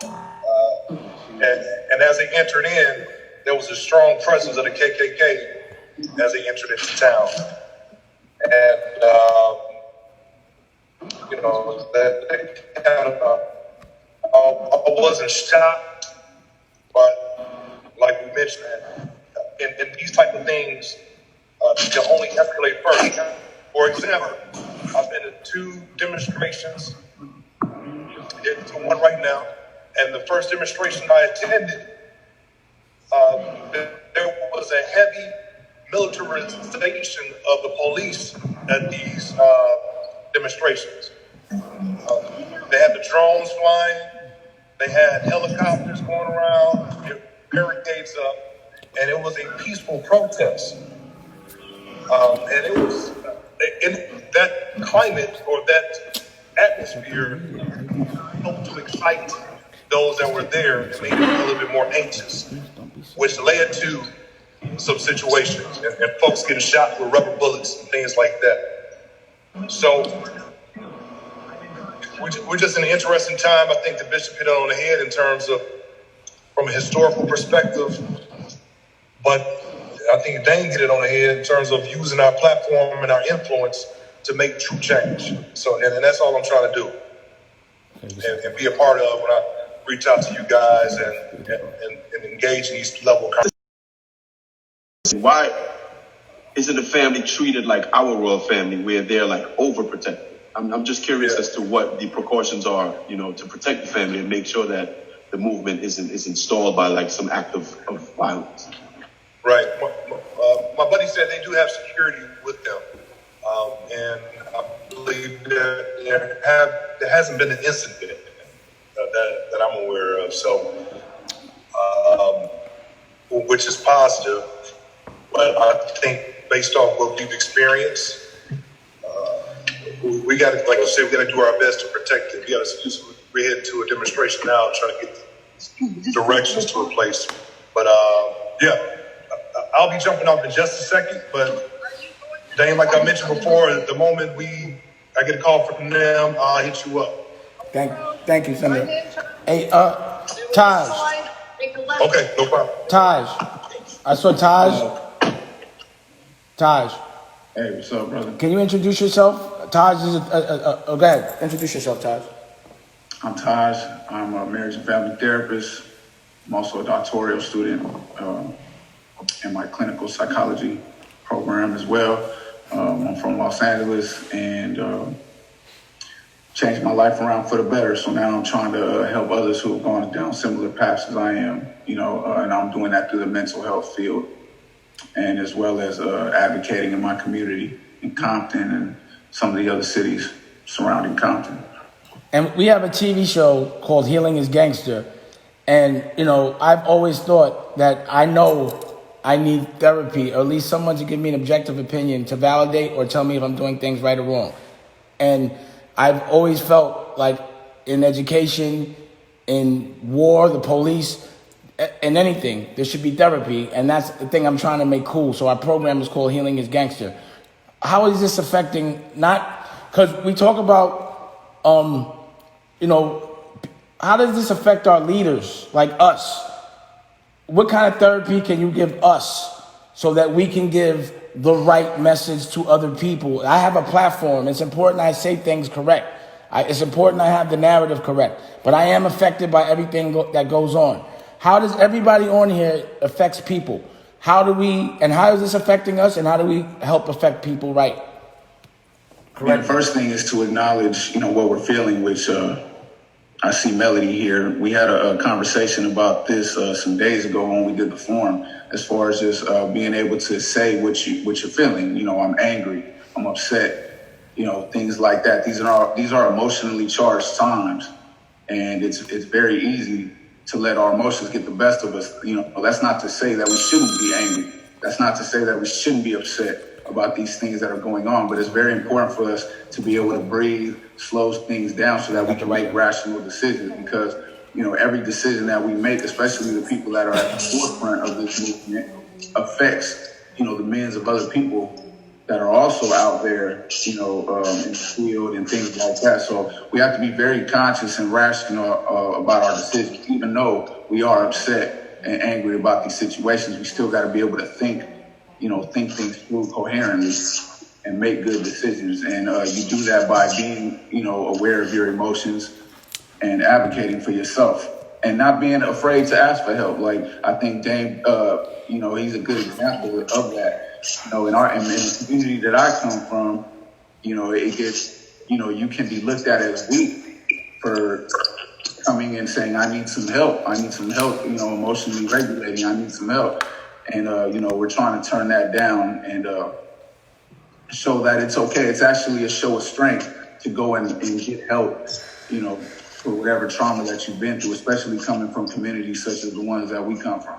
them. And as they entered in, there was a strong presence of the KKK as they entered into town. And, that kind of, I wasn't shocked, but like we mentioned, in these type of things, they only escalate first. For example, I've been to 2 demonstrations, to one right now, and the first demonstration I attended, there was a heavy militarization of the police at these demonstrations. They had the drones flying, they had helicopters going around, barricades up, and it was a peaceful protest. And it was in that climate or that atmosphere helped to excite those that were there and made them a little bit more anxious, which led to some situations and folks getting shot with rubber bullets and things like that. So we're just in an interesting time. I think the bishop hit it on the head in terms of from a historical perspective, but I think Dane hit it on the head in terms of using our platform and our influence to make true change. So, and that's all I'm trying to do, and be a part of when I reach out to you guys and engage in these level conversations. Why isn't the family treated like our royal family, where they're like overprotected? I'm just curious as to what the precautions are, to protect the family and make sure that the movement isn't stalled by like some act of violence. Right. My buddy said they do have security with them, and I believe that there hasn't been an incident that I'm aware of. So, which is positive. But I think based on what we've experienced, we got to, like you said, we got to do our best to protect it. We're heading to a demonstration now, trying to get directions to a place. But I'll be jumping off in just a second. But Dane, like I mentioned before, the moment I get a call from them, I'll hit you up. Thank you, Senator. Hey, Taj. Okay, no problem. Taj. I saw Taj. Taj. Hey, what's up, brother? Can you introduce yourself? Taj is go ahead. Introduce yourself, Taj. I'm Taj. I'm a marriage and family therapist. I'm also a doctoral student in my clinical psychology program as well. I'm from Los Angeles and changed my life around for the better. So now I'm trying to help others who have gone down similar paths as I am, and I'm doing that through the mental health field and as well as advocating in my community in Compton and some of the other cities surrounding Compton. And we have a TV show called Healing is Gangster. And, I've always thought that I know I need therapy, or at least someone to give me an objective opinion to validate or tell me if I'm doing things right or wrong. And I've always felt like in education, in war, the police, in anything, there should be therapy. And that's the thing I'm trying to make cool. So our program is called Healing is Gangster. How is this affecting, not, because we talk about, how how does this affect our leaders, like us? What kind of therapy can you give us so that we can give the right message to other people? I have a platform. It's important I say things correct. It's important I have the narrative correct. But I am affected by everything that goes on. How does everybody on here affects people? How is this affecting us, and how do we help affect people right? Correct. The first thing is to acknowledge, what we're feeling, which I see Melody here. We had a conversation about this some days ago when we did the forum, as far as just being able to say what you're feeling. I'm angry, I'm upset, things like that. These are emotionally charged times, and it's very easy to let our emotions get the best of us. That's not to say that we shouldn't be angry. That's not to say that we shouldn't be upset about these things that are going on, but it's very important for us to be able to breathe, slow things down so that we can make rational decisions, because every decision that we make, especially the people that are at the forefront of this movement, affects the millions of other people that are also out there in the field and things like that. So we have to be very conscious and rational about our decisions. Even though we are upset and angry about these situations, we still got to be able to think things through coherently and make good decisions. And you do that by being, aware of your emotions and advocating for yourself and not being afraid to ask for help. Like, I think Dame, he's a good example of that. In the community that I come from, it gets, you can be looked at as weak for coming and saying, I need some help, emotionally regulating, I need some help. And, we're trying to turn that down and show that it's okay. It's actually a show of strength to go and get help, for whatever trauma that you've been through, especially coming from communities such as the ones that we come from.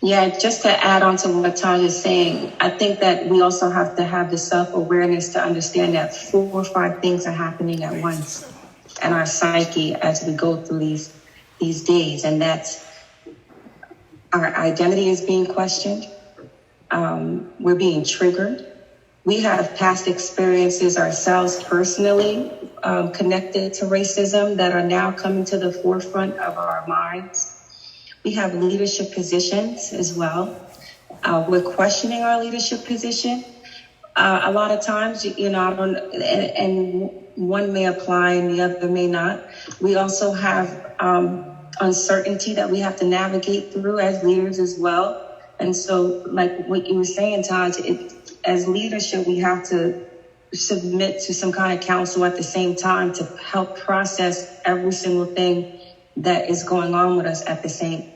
Yeah, just to add on to what Taj is saying, I think that we also have to have the self-awareness to understand that 4 or 5 things are happening at once in our psyche as we go through these days. And that's our identity is being questioned. We're being triggered. We have past experiences ourselves personally connected to racism that are now coming to the forefront of our minds. We have leadership positions as well. We're questioning our leadership position. A lot of times, and one may apply and the other may not. We also have uncertainty that we have to navigate through as leaders as well. And so, like what you were saying, Taj, as leadership, we have to submit to some kind of counsel at the same time to help process every single thing that is going on with us at the same,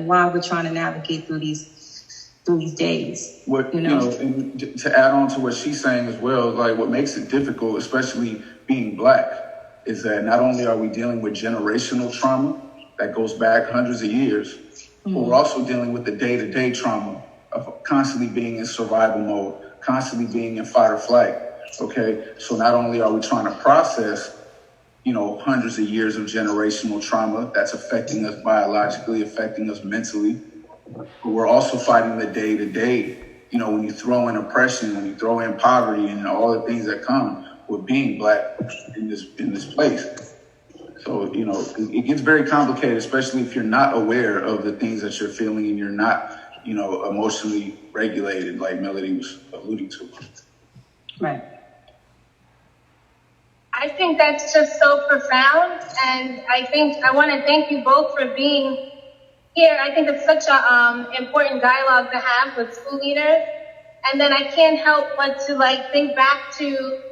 while we're trying to navigate through these days. And to add on to what she's saying as well, like what makes it difficult, especially being Black, is that not only are we dealing with generational trauma that goes back hundreds of years, but we're also dealing with the day-to-day trauma of constantly being in survival mode, constantly being in fight or flight. Okay, so not only are we trying to process hundreds of years of generational trauma that's affecting us biologically, affecting us mentally, but we're also fighting the day-to-day. When you throw in oppression, when you throw in poverty and all the things that come with being Black in this place. So, it gets very complicated, especially if you're not aware of the things that you're feeling and you're not, emotionally regulated, like Melody was alluding to. Right. I think that's just so profound, and I want to thank you both for being here. I think it's such a important dialogue to have with school leaders, and then I can't help but to think back to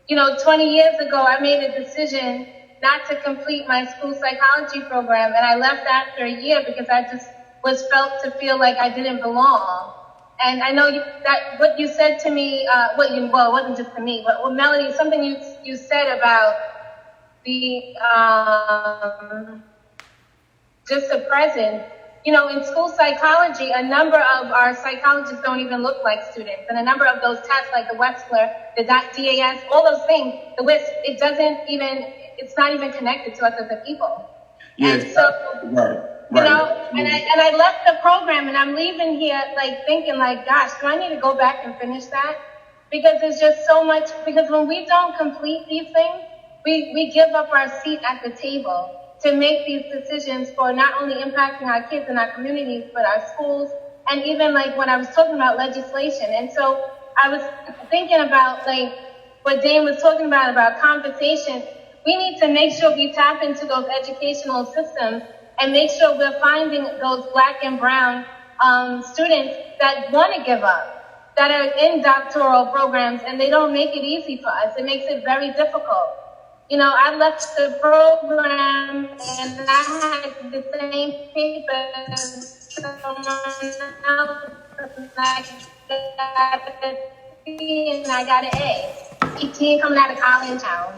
20 years ago I made a decision not to complete my school psychology program, and I left after a year because I just was felt to feel like I didn't belong. And I know that what you said to me, it wasn't just to me, but Melody, something you said about the just the present. In school psychology, a number of our psychologists don't even look like students, and a number of those tests, like the Wechsler, the DAS, all those things, the WISP, it's not even connected to us as a people. Yeah, and so, right. And I left the program, and I'm leaving here thinking gosh, do I need to go back and finish that? Because there's just so much, because when we don't complete these things, we give up our seat at the table to make these decisions for not only impacting our kids and our communities, but our schools, and even like when I was talking about legislation. And so I was thinking about like what Dane was talking about conversation. We need to make sure we tap into those educational systems and make sure we're finding those Black and brown students that want to give up, that are in doctoral programs, and they don't make it easy for us. It makes it very difficult. You know, I left the program and I had the same paper as someone else, and I got an A. 18 coming out of college now.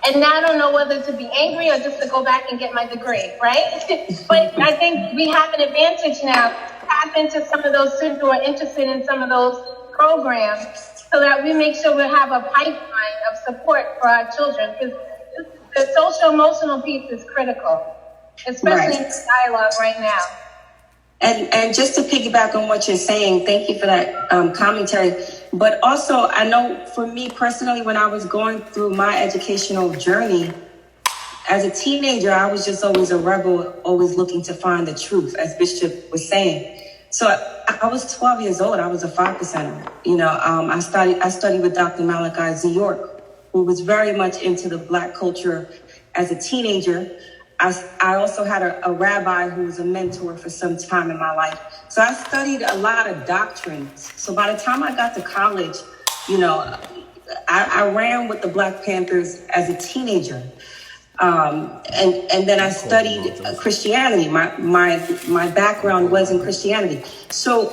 And now I don't know whether to be angry or just to go back and get my degree, right? But I think we have an advantage now to tap into some of those students who are interested in some of those programs so that we make sure we have a pipeline of support for our children, because the social emotional piece is critical, especially in this dialogue right now. And just to piggyback on what you're saying, thank you for that commentary. But also, I know for me personally, when I was going through my educational journey, as a teenager, I was just always a rebel, always looking to find the truth, as Bishop was saying. So I was 12 years old. I was a 5%er. You know, I studied with Dr. Malachi Z. York, who was very much into the Black culture as a teenager. I also had a rabbi who was a mentor for some time in my life. So I studied a lot of doctrines. So by the time I got to college, you know, I ran with the Black Panthers as a teenager. And then I studied Christianity. My background was in Christianity. So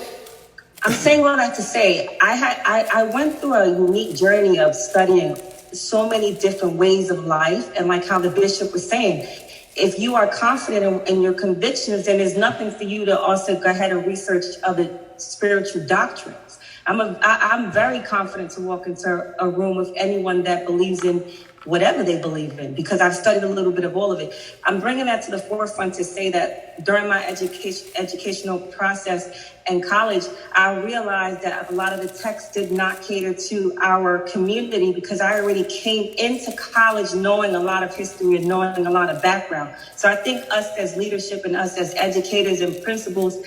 I'm saying all that to say, I went through a unique journey of studying so many different ways of life. And like how the bishop was saying, if you are confident in your convictions, then there's nothing for you to also go ahead and research other spiritual doctrines. I'm very confident to walk into a room with anyone that believes in whatever they believe in, because I've studied a little bit of all of it. I'm bringing that to the forefront to say that during my educational process in college, I realized that a lot of the texts did not cater to our community, because I already came into college knowing a lot of history and knowing a lot of background. So I think us as leadership and us as educators and principals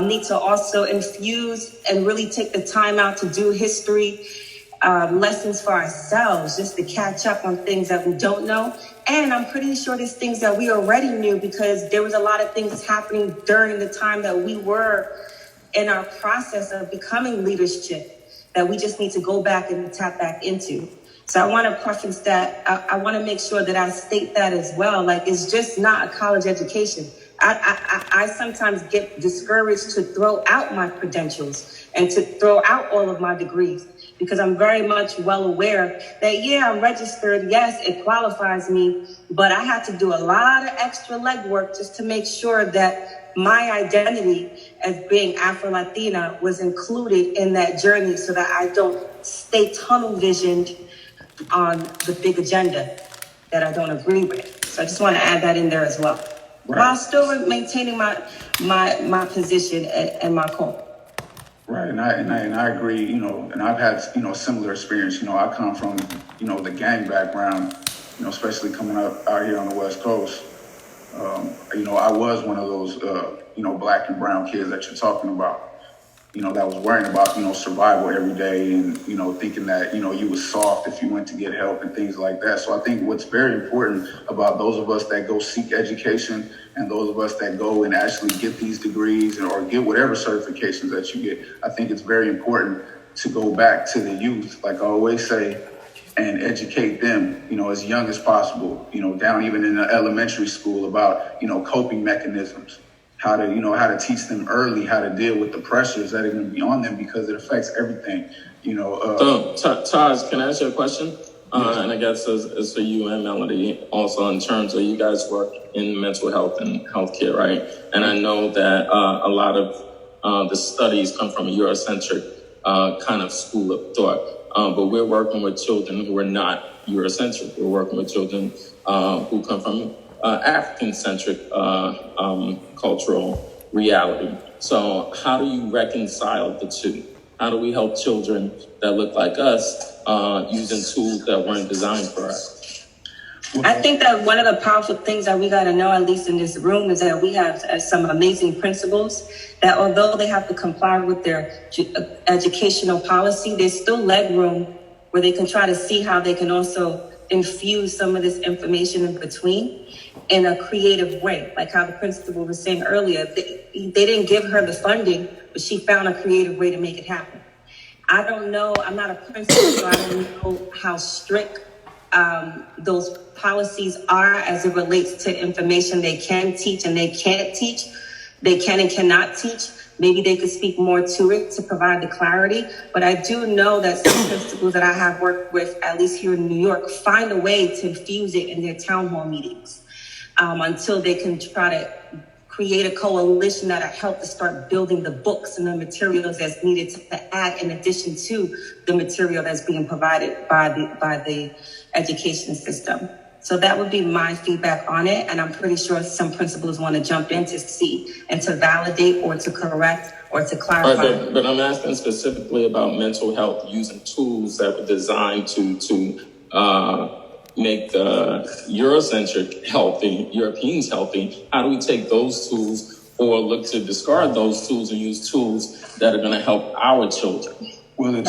need to also infuse and really take the time out to do history lessons for ourselves, just to catch up on things that we don't know. And I'm pretty sure there's things that we already knew, because there was a lot of things happening during the time that we were in our process of becoming leadership that we just need to go back and tap back into. So I want to preface that. I want to make sure that I state that as well. Like, it's just not a college education. I sometimes get discouraged to throw out my credentials and to throw out all of my degrees, because I'm very much well aware that, yeah, I'm registered. Yes, it qualifies me, but I had to do a lot of extra legwork just to make sure that my identity as being Afro-Latina was included in that journey, so that I don't stay tunnel visioned on the big agenda that I don't agree with. So I just want to add that in there as well. Right. While still maintaining my position and my call. Right, and I agree, you know, and I've had, you know, similar experience. You know, I come from, you know, the gang background, you know, especially coming up out here on the West Coast. You know, I was one of those, you know, Black and brown kids that you're talking about, you know, that was worrying about, you know, survival every day, and, you know, thinking that, you know, you was soft if you went to get help and things like that. So I think what's very important about those of us that go seek education and those of us that go and actually get these degrees or get whatever certifications that you get, I think it's very important to go back to the youth, like I always say, and educate them, you know, as young as possible, you know, down even in the elementary school about, you know, coping mechanisms. How to teach them early how to deal with the pressures that are going to be on them, because it affects everything, you know. So, Taj, can I ask you a question? And I guess it's for you and Melody also, in terms of you guys work in mental health and healthcare, right? And I know that a lot of the studies come from a Eurocentric kind of school of thought, but we're working with children who are not Eurocentric. We're working with children who come from African-centric cultural reality. So how do you reconcile the two? How do we help children that look like us using tools that weren't designed for us. I think that one of the powerful things that we got to know, at least in this room, is that we have some amazing principals that although they have to comply with their educational policy, there's still leg room where they can try to see how they can also infuse some of this information in between in a creative way. Like how the principal was saying earlier, they didn't give her the funding, but she found a creative way to make it happen. I don't know, I'm not a principal, so I don't know how strict those policies are as it relates to information they can teach and they can't teach, they can and cannot teach. Maybe they could speak more to it to provide the clarity. But I do know that some principals that I have worked with, at least here in New York, find a way to infuse it in their town hall meetings until they can try to create a coalition that'll help to start building the books and the materials that's needed to add in addition to the material that's being provided by the education system. So that would be my feedback on it. And I'm pretty sure some principals want to jump in to see and to validate or to correct or to clarify. Right, but I'm asking specifically about mental health using tools that were designed to make Eurocentric healthy, Europeans healthy. How do we take those tools or look to discard those tools and use tools that are going to help our children? Well, the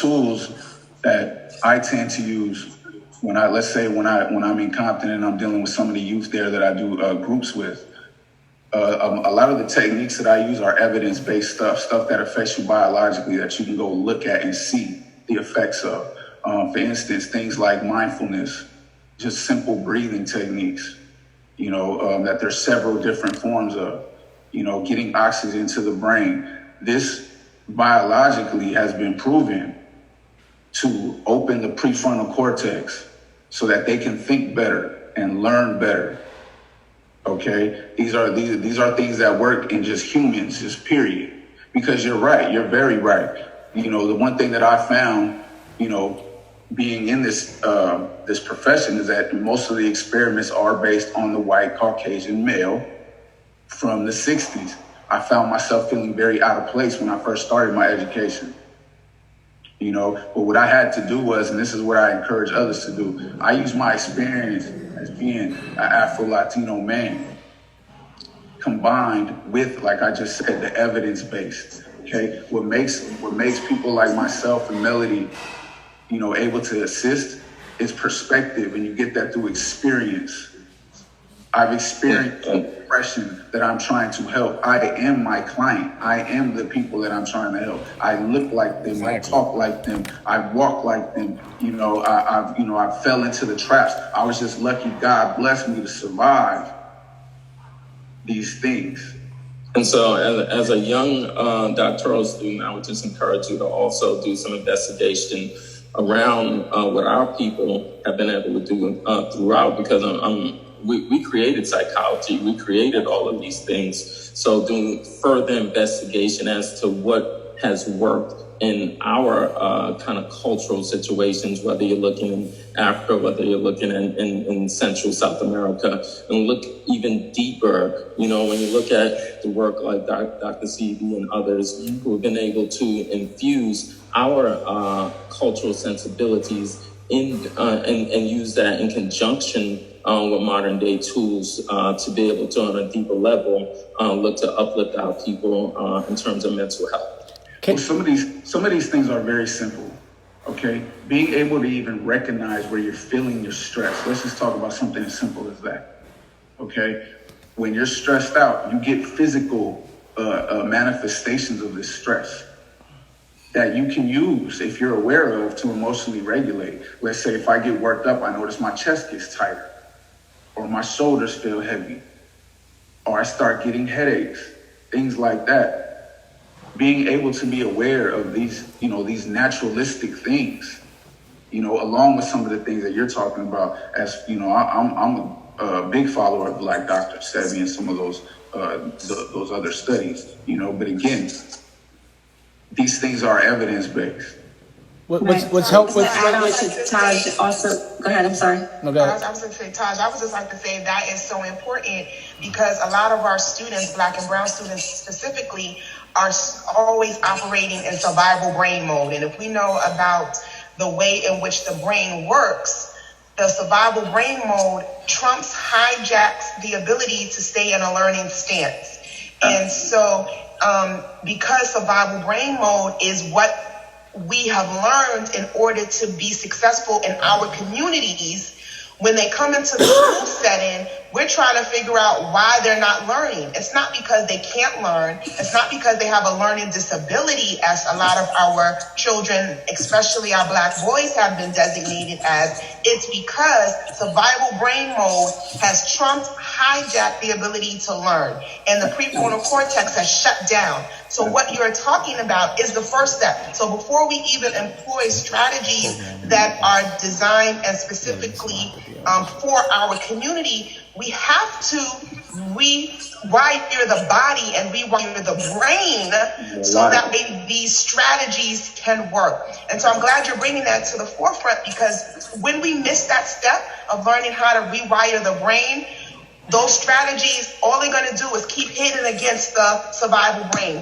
tools that I tend to use when I'm in Compton and I'm dealing with some of the youth there that I do groups with, a lot of the techniques that I use are evidence-based stuff that affects you biologically that you can go look at and see the effects of. For instance, things like mindfulness, just simple breathing techniques, that there's several different forms of, getting oxygen to the brain. This biologically has been proven to open the prefrontal cortex so that they can think better and learn better. Okay, these are things that work in just humans, just period. Because you're right, you're very right. The one thing that I found, being in this this profession is that most of the experiments are based on the white Caucasian male from the 60s. I found myself feeling very out of place when I first started my education. But what I had to do was, and this is what I encourage others to do, I use my experience as being an Afro-Latino man combined with, like I just said, the evidence-based. Okay, what makes people like myself and Melody, able to assist is perspective, and you get that through experience. I've experienced depression that I'm trying to help. I am my client. I am the people that I'm trying to help. I look like them. I talk like them. I walk like them. I fell into the traps. I was just lucky. God blessed me to survive these things. And so as a young doctoral student, I would just encourage you to also do some investigation around what our people have been able to do throughout, because we created psychology, we created all of these things. So doing further investigation as to what has worked in our kind of cultural situations, whether you're looking in Africa, whether you're looking in Central South America, and look even deeper, when you look at the work like Dr. C.B. and others who have been able to infuse our cultural sensibilities and use that in conjunction with modern day tools to be able to, on a deeper level, look to uplift our people in terms of mental health. Well, some of these things are very simple. Okay, being able to even recognize where you're feeling your stress. Let's just talk about something as simple as that. Okay, when you're stressed out, you get physical manifestations of this stress that you can use, if you're aware of, to emotionally regulate. Let's say if I get worked up, I notice my chest gets tighter, or my shoulders feel heavy, or I start getting headaches, things like that. Being able to be aware of these, these naturalistic things, along with some of the things that you're talking about. As I'm a big follower of like Dr. Sebi and some of those other studies, But again, these things are evidence-based. What's helpful? Taj, also, go ahead. I'm sorry. No, go ahead. I was going to say, Taj, I would just like to say that is so important because a lot of our students, Black and brown students specifically, are always operating in survival brain mode. And if we know about the way in which the brain works, the survival brain mode hijacks the ability to stay in a learning stance. And so because survival brain mode is what we have learned in order to be successful in our communities, when they come into the school setting, we're trying to figure out why they're not learning. It's not because they can't learn. It's not because they have a learning disability, as a lot of our children, especially our Black boys, have been designated as. It's because survival brain mode has hijacked the ability to learn, and the prefrontal cortex has shut down. So what you're talking about is the first step. So before we even employ strategies that are designed and specifically for our community, we have to rewire the body and rewire the brain so that maybe these strategies can work. And so I'm glad you're bringing that to the forefront, because when we miss that step of learning how to rewire the brain, those strategies, all they're going to do is keep hitting against the survival brain,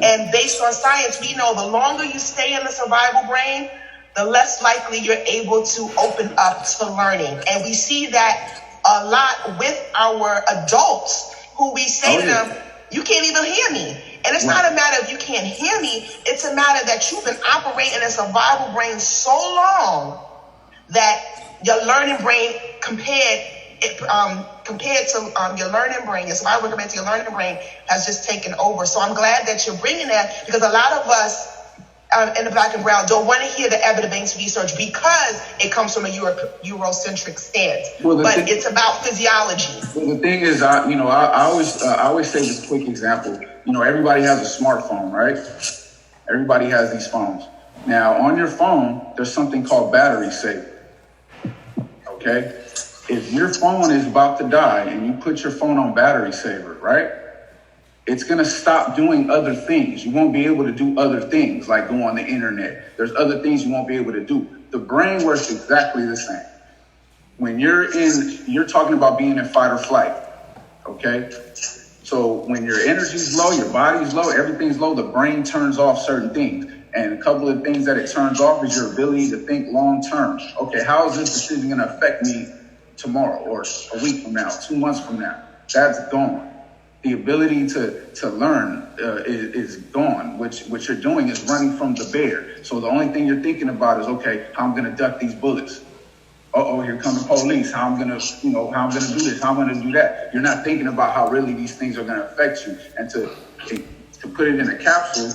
And based on science, we know the longer you stay in the survival brain, the less likely you're able to open up to learning. And we see that a lot with our adults, who we say to them, you can't even hear me. And it's not a matter of you can't hear me. It's a matter that you've been operating in survival brain so long that your learning brain compared to your learning brain, your survival compared to your learning brain has just taken over. So I'm glad that you're bringing that, because a lot of us in the Black and brown don't want to hear the evidence-based research because it comes from a Eurocentric stance. But it's about physiology. Well, the thing is, I always say this quick example. Everybody has a smartphone, right? Everybody has these phones. Now, on your phone, there's something called battery saver. Okay? If your phone is about to die and you put your phone on battery saver, right? It's going to stop doing other things. You won't be able to do other things like go on the internet. There's other things you won't be able to do. The brain works exactly the same. When you're talking about being in fight or flight, okay? So when your energy's low, your body's low, everything's low, the brain turns off certain things. And a couple of things that it turns off is your ability to think long term. Okay, how is this decision going to affect me tomorrow or a week from now, 2 months from now? That's gone. The ability to learn is gone. What you're doing is running from the bear. So the only thing you're thinking about is, okay, how I'm going to duck these bullets. Here come the police. How I'm going to do this. How I'm going to do that. You're not thinking about how really these things are going to affect you. And to put it in a capsule,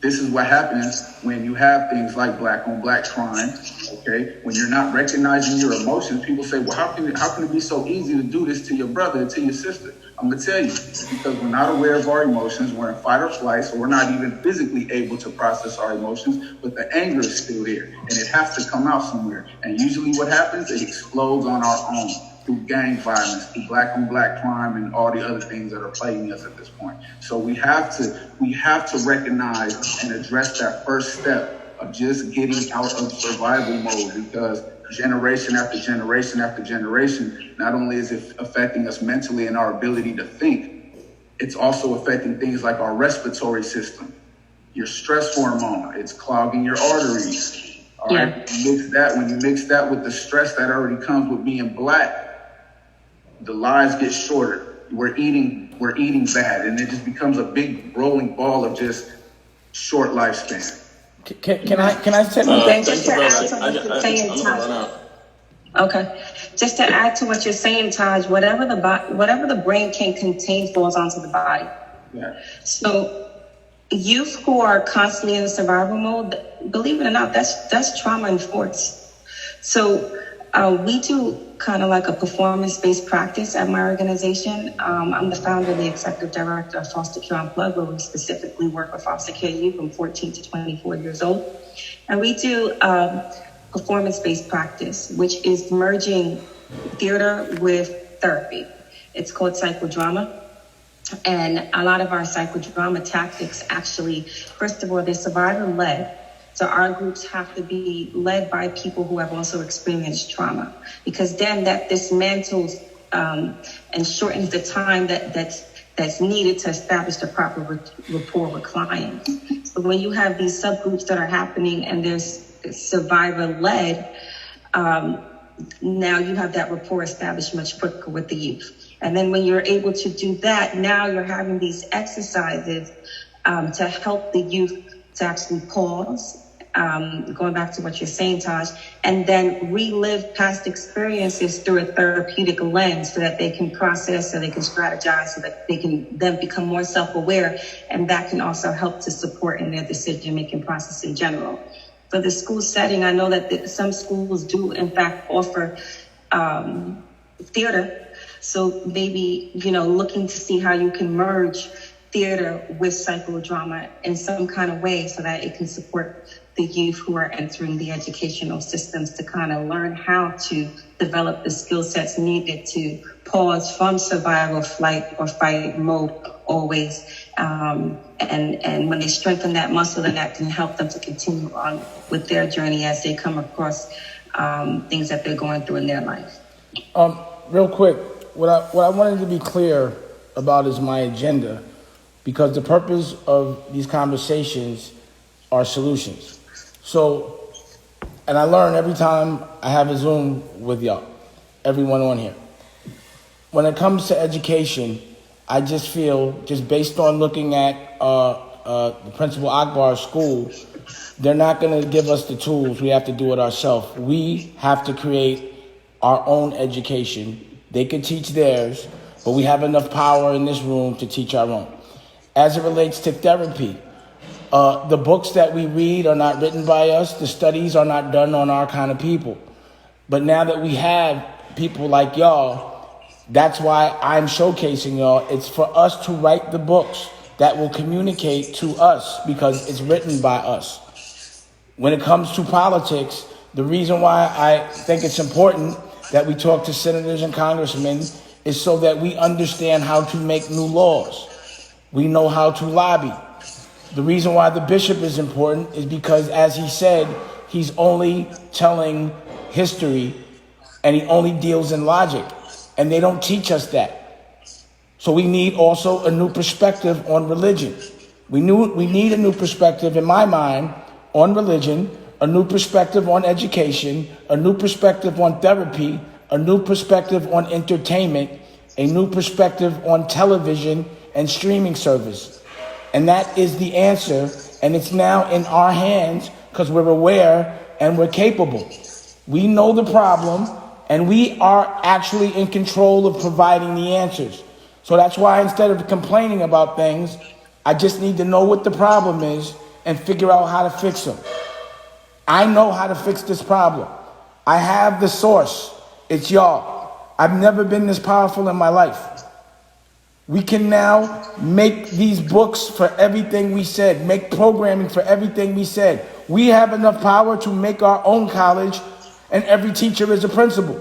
this is what happens when you have things like black on black crime, okay? When you're not recognizing your emotions, people say, well, how can it be so easy to do this to your brother and to your sister? I'm gonna tell you, because we're not aware of our emotions, we're in fight or flight, so we're not even physically able to process our emotions, but the anger is still there, and it has to come out somewhere. And usually what happens, it explodes on our own through gang violence, through black on black crime, and all the other things that are plaguing us at this point. So we have to recognize and address that first step of just getting out of survival mode, because generation after generation after generation, not only is it affecting us mentally and our ability to think, it's also affecting things like our respiratory system, your stress hormone, it's clogging your arteries. All right. When you mix that with the stress that already comes with being black, the lives get shorter. We're eating bad, and it just becomes a big rolling ball of just short lifespan. Can I say something? Just to add to what you're saying, Taj. Okay. Just to add to what you're saying, Taj, whatever the brain can contain falls onto the body. Yeah. So youth who are constantly in survival mode, believe it or not, that's trauma enforced. So we do kind of like a performance-based practice at my organization. I'm the founder and the executive director of Foster Care Unplugged, where we specifically work with foster care youth from 14 to 24 years old. And we do performance-based practice, which is merging theater with therapy. It's called psychodrama. And a lot of our psychodrama tactics actually, first of all, they're survivor-led. So our groups have to be led by people who have also experienced trauma, because then that dismantles and shortens the time that that's needed to establish the proper rapport with clients. So when you have these subgroups that are happening and there's survivor-led, now you have that rapport established much quicker with the youth. And then when you're able to do that, now you're having these exercises to help the youth to actually pause, going back to what you're saying, Taj, and then relive past experiences through a therapeutic lens so that they can process, so they can strategize, so that they can then become more self-aware. And that can also help to support in their decision-making process in general. For the school setting, I know that some schools do, in fact, offer theater. So maybe, looking to see how you can merge theater with psychodrama in some kind of way so that it can support the youth who are entering the educational systems to kind of learn how to develop the skill sets needed to pause from survival, flight, or fight mode always. And when they strengthen that muscle, then that can help them to continue on with their journey as they come across things that they're going through in their life. Real quick, what I wanted to be clear about is my agenda, because the purpose of these conversations are solutions. So, and I learn every time I have a Zoom with y'all, everyone on here. When it comes to education, I just feel, just based on looking at the Principal Akbar's school, they're not going to give us the tools. We have to do it ourselves. We have to create our own education. They can teach theirs, but we have enough power in this room to teach our own. As it relates to therapy, the books that we read are not written by us. The studies are not done on our kind of people. But now that we have people like y'all, that's why I'm showcasing y'all. It's for us to write the books that will communicate to us because it's written by us. When it comes to politics, the reason why I think it's important that we talk to senators and congressmen is so that we understand how to make new laws. We know how to lobby. The reason why the bishop is important is because, as he said, he's only telling history and he only deals in logic. And they don't teach us that. So we need also a new perspective on religion. We need a new perspective, in my mind, on religion, a new perspective on education, a new perspective on therapy, a new perspective on entertainment, a new perspective on television and streaming service. And that is the answer, and it's now in our hands because we're aware and we're capable. We know the problem, and we are actually in control of providing the answers. So that's why instead of complaining about things, I just need to know what the problem is and figure out how to fix them. I know how to fix this problem. I have the source. It's y'all. I've never been this powerful in my life. We can now make these books for everything we said, make programming for everything we said. We have enough power to make our own college, and every teacher is a principal.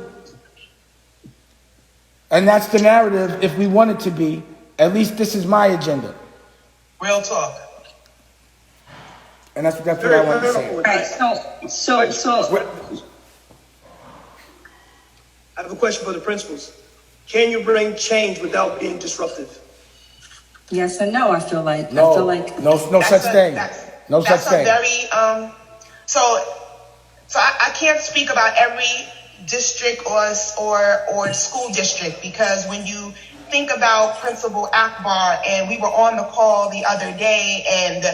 And that's the narrative if we want it to be. At least this is my agenda. Real talk. And that's what I want to say. All right, so I have a question for the principals. Can you bring change without being disruptive? yes and no, I feel like. No, I feel like no such thing. No such thing. Very, so I can't speak about every district or school district, because when you think about Principal Akbar, and we were on the call the other day and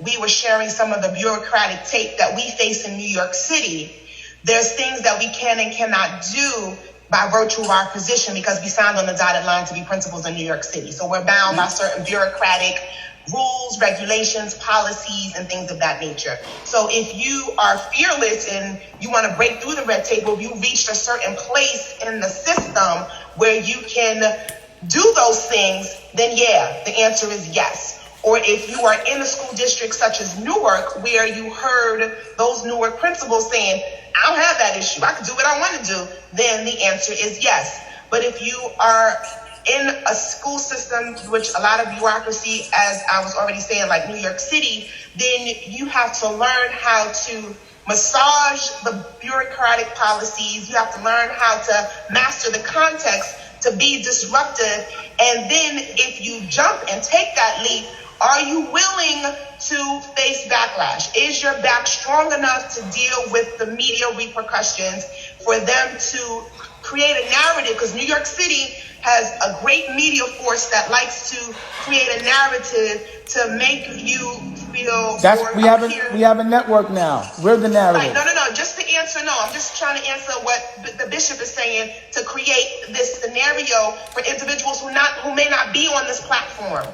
we were sharing some of the bureaucratic tape that we face in New York City, there's things that we can and cannot do by virtue of our position because we signed on the dotted line to be principals in New York City. So we're bound by certain bureaucratic rules, regulations, policies, and things of that nature. So if you are fearless and you want to break through the red tape, or if you reached a certain place in the system where you can do those things, then yeah, the answer is yes. Or if you are in a school district such as Newark, where you heard those Newark principals saying, I don't have that issue, I can do what I want to do, then the answer is yes. But if you are in a school system, which a lot of bureaucracy, as I was already saying, like New York City, then you have to learn how to massage the bureaucratic policies. You have to learn how to master the context to be disruptive. And then if you jump and take that leap, are you willing to face backlash? Is your back strong enough to deal with the media repercussions for them to create a narrative? Because New York City has a great media force that likes to create a narrative to make you feel. We have a network now. We're the narrative. Right. No. Just to answer, no. I'm just trying to answer what the bishop is saying, to create this scenario for individuals who may not be on this platform.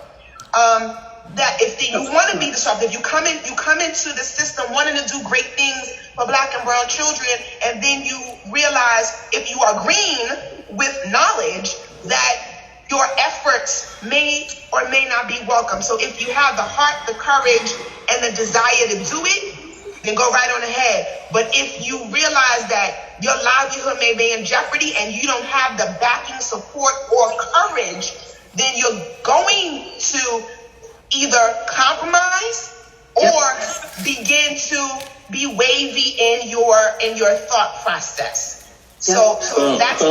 That if you want to be disruptive, you come into the system wanting to do great things for Black and brown children, and then you realize, if you are green with knowledge, that your efforts may or may not be welcome. So if you have the heart, the courage, and the desire to do it, then go right on ahead. But if you realize that your livelihood may be in jeopardy and you don't have the backing, support, or courage, then you're going to either compromise or begin to be wavy in your thought process. So that's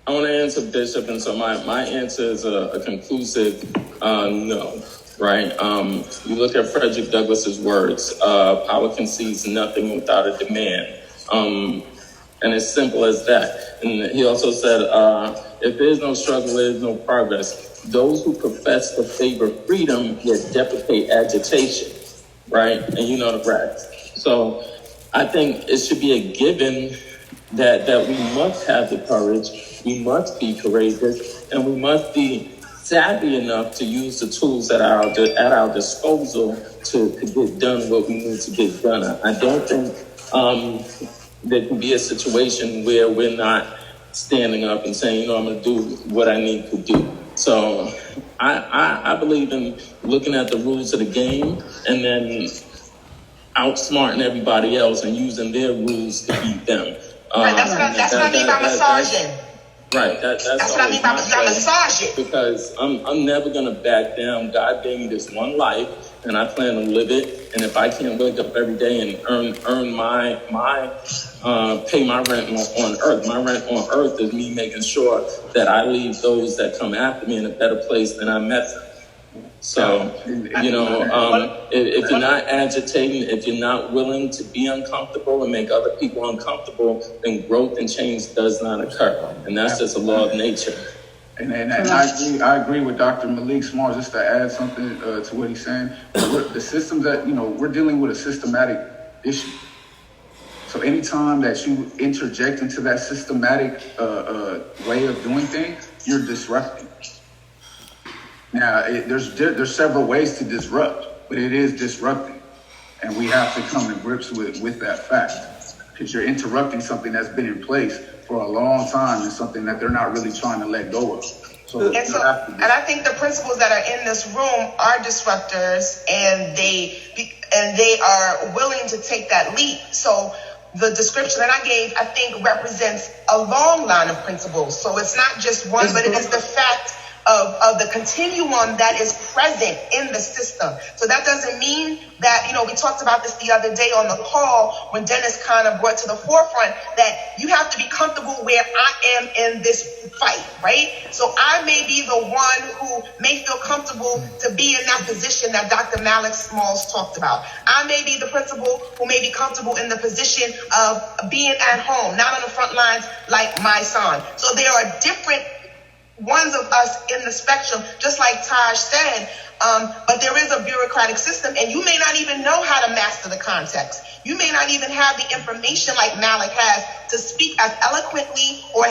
I want to answer Bishop, and so my answer is a conclusive no. Right? You look at Frederick Douglass's words. Power concedes nothing without a demand. And it's simple as that. And he also said, if there is no struggle, there is no progress. Those who profess to favor freedom yet deprecate agitation, right? And you know the rest. So I think it should be a given that we must have the courage, we must be courageous, and we must be savvy enough to use the tools that are at our disposal to get done what we need to get done. I don't think there can be a situation where we're not standing up and saying, I'm going to do what I need to do. So I believe in looking at the rules of the game and then outsmarting everybody else and using their rules to beat them. That's what I mean by massaging. Right. That's what I mean by massaging. Because I'm never going to back down. God gave me this one life, and I plan to live it. And if I can't wake up every day and earn my pay my rent on earth, my rent on earth is me making sure that I leave those that come after me in a better place than I met them. So, if you're not agitating, if you're not willing to be uncomfortable and make other people uncomfortable, then growth and change does not occur. And that's just a law of nature. And I agree with Dr. Malik Smart, just to add something to what he's saying. The system that, we're dealing with a systematic issue. So anytime that you interject into that systematic way of doing things, you're disrupting. Now, there's several ways to disrupt, but it is disrupting. And we have to come to grips with that fact. Because you're interrupting something that's been in place for a long time and something that they're not really trying to let go of. And I think the principals that are in this room are disruptors, and they are willing to take that leap. So the description that I gave, I think, represents a long line of principles. So it's not just one, but it is the fact of the continuum that is present in the system. So that doesn't mean that, we talked about this the other day on the call when Dennis kind of brought to the forefront that you have to be comfortable where I am in this fight, right? So I may be the one who may feel comfortable to be in that position that Dr. Malik Smalls talked about. I may be the principal who may be comfortable in the position of being at home, not on the front lines like my son. So there are different ones of us in the spectrum, just like Taj said, but there is a bureaucratic system, and you may not even know how to master the context. You may not even have the information like Malik has to speak as eloquently or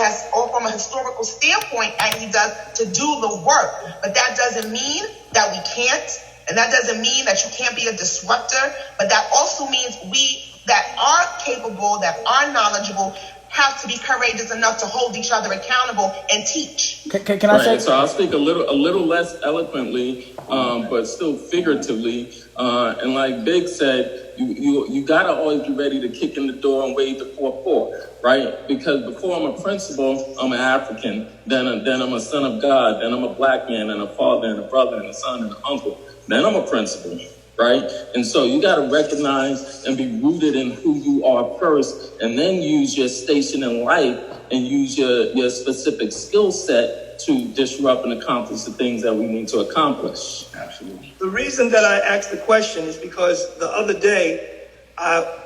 from a historical standpoint as he does to do the work. But that doesn't mean that we can't, and that doesn't mean that you can't be a disruptor, but that also means we that are capable, that are knowledgeable, have to be courageous enough to hold each other accountable and teach. Can I say? So I'll speak a little less eloquently, but still figuratively. And like Big said, you gotta always be ready to kick in the door and wave the 4-4, right? Because before I'm a principal, I'm an African. Then I'm a son of God. Then I'm a black man and a father and a brother and a son and an uncle. Then I'm a principal. right? And so you got to recognize and be rooted in who you are first, and then use your station in life and use your specific skill set to disrupt and accomplish the things that we need to accomplish. Absolutely. The reason that I asked the question is because the other day,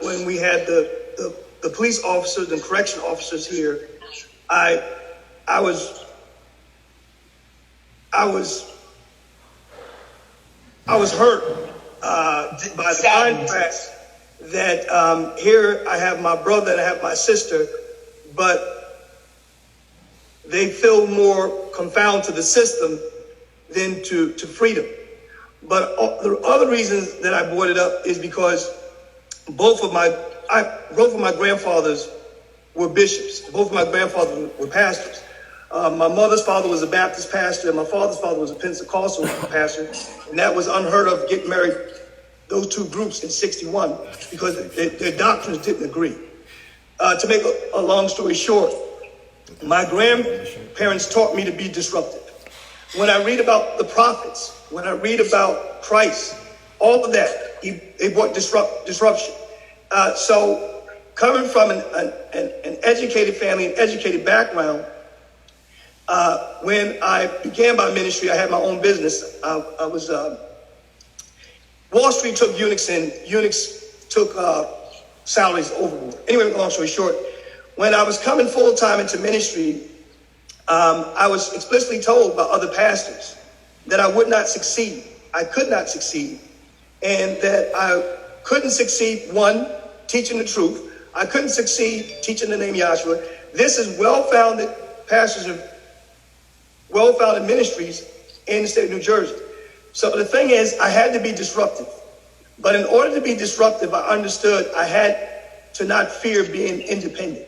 when we had the police officers and correction officers here, I was hurt by the contrast that here I have my brother and I have my sister, but they feel more confounded to the system than to freedom. But the other reasons that I brought it up is because both of my grandfathers were bishops. Both of my grandfathers were pastors. My mother's father was a Baptist pastor, and my father's father was a Pentecostal pastor, and that was unheard of, getting married, those two groups, in 61, because their doctrines didn't agree. To make a long story short, my grandparents taught me to be disruptive. When I read about the prophets, when I read about Christ, all of that, they brought disruption. So coming from an educated family, an educated background, when I began my ministry, I had my own business. Wall Street took eunuchs and eunuchs took salaries overboard. Anyway, long story short, when I was coming full time into ministry, I was explicitly told by other pastors that I would not succeed. I could not succeed. And that I couldn't succeed, one, teaching the truth. I couldn't succeed teaching the name Yahshua. This is well-founded pastors of well-founded ministries in the state of New Jersey. So the thing is, I had to be disruptive. But in order to be disruptive, I understood I had to not fear being independent.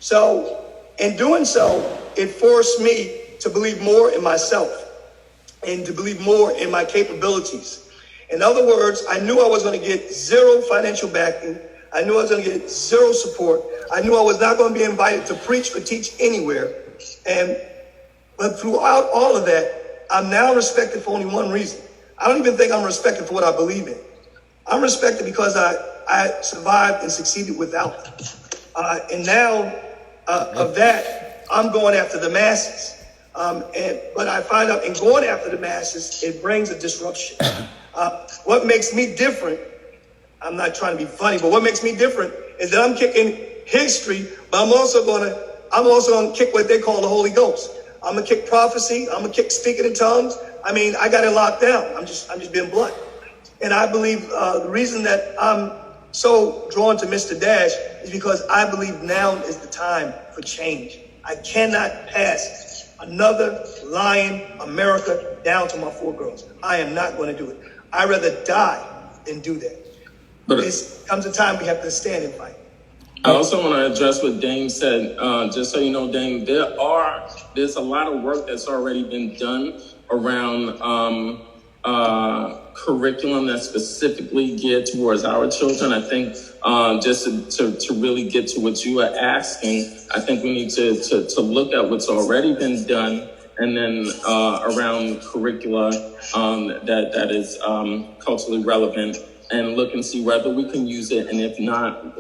So in doing so, it forced me to believe more in myself and to believe more in my capabilities. In other words, I knew I was going to get zero financial backing. I knew I was going to get zero support. I knew I was not going to be invited to preach or teach anywhere. But throughout all of that, I'm now respected for only one reason. I don't even think I'm respected for what I believe in. I'm respected because I survived and succeeded without them. And now of that, I'm going after the masses. But I find out in going after the masses, it brings a disruption. What makes me different, I'm not trying to be funny, but what makes me different is that I'm kicking history, but I'm also going to kick what they call the Holy Ghost. I'm going to kick prophecy. I'm going to kick speaking in tongues. I mean, I got it locked down. I'm just being blunt. And I believe the reason that I'm so drawn to Mr. Dash is because I believe now is the time for change. I cannot pass another lying America down to my 4 girls. I am not going to do it. I'd rather die than do that. But it comes a time we have to stand and fight. I also want to address what Dame said. Just so you know, Dame, there's a lot of work that's already been done around curriculum that's specifically geared towards our children. I think just to really get to what you are asking, I think we need to look at what's already been done, and then around curricula that is culturally relevant, and look and see whether we can use it, and if not,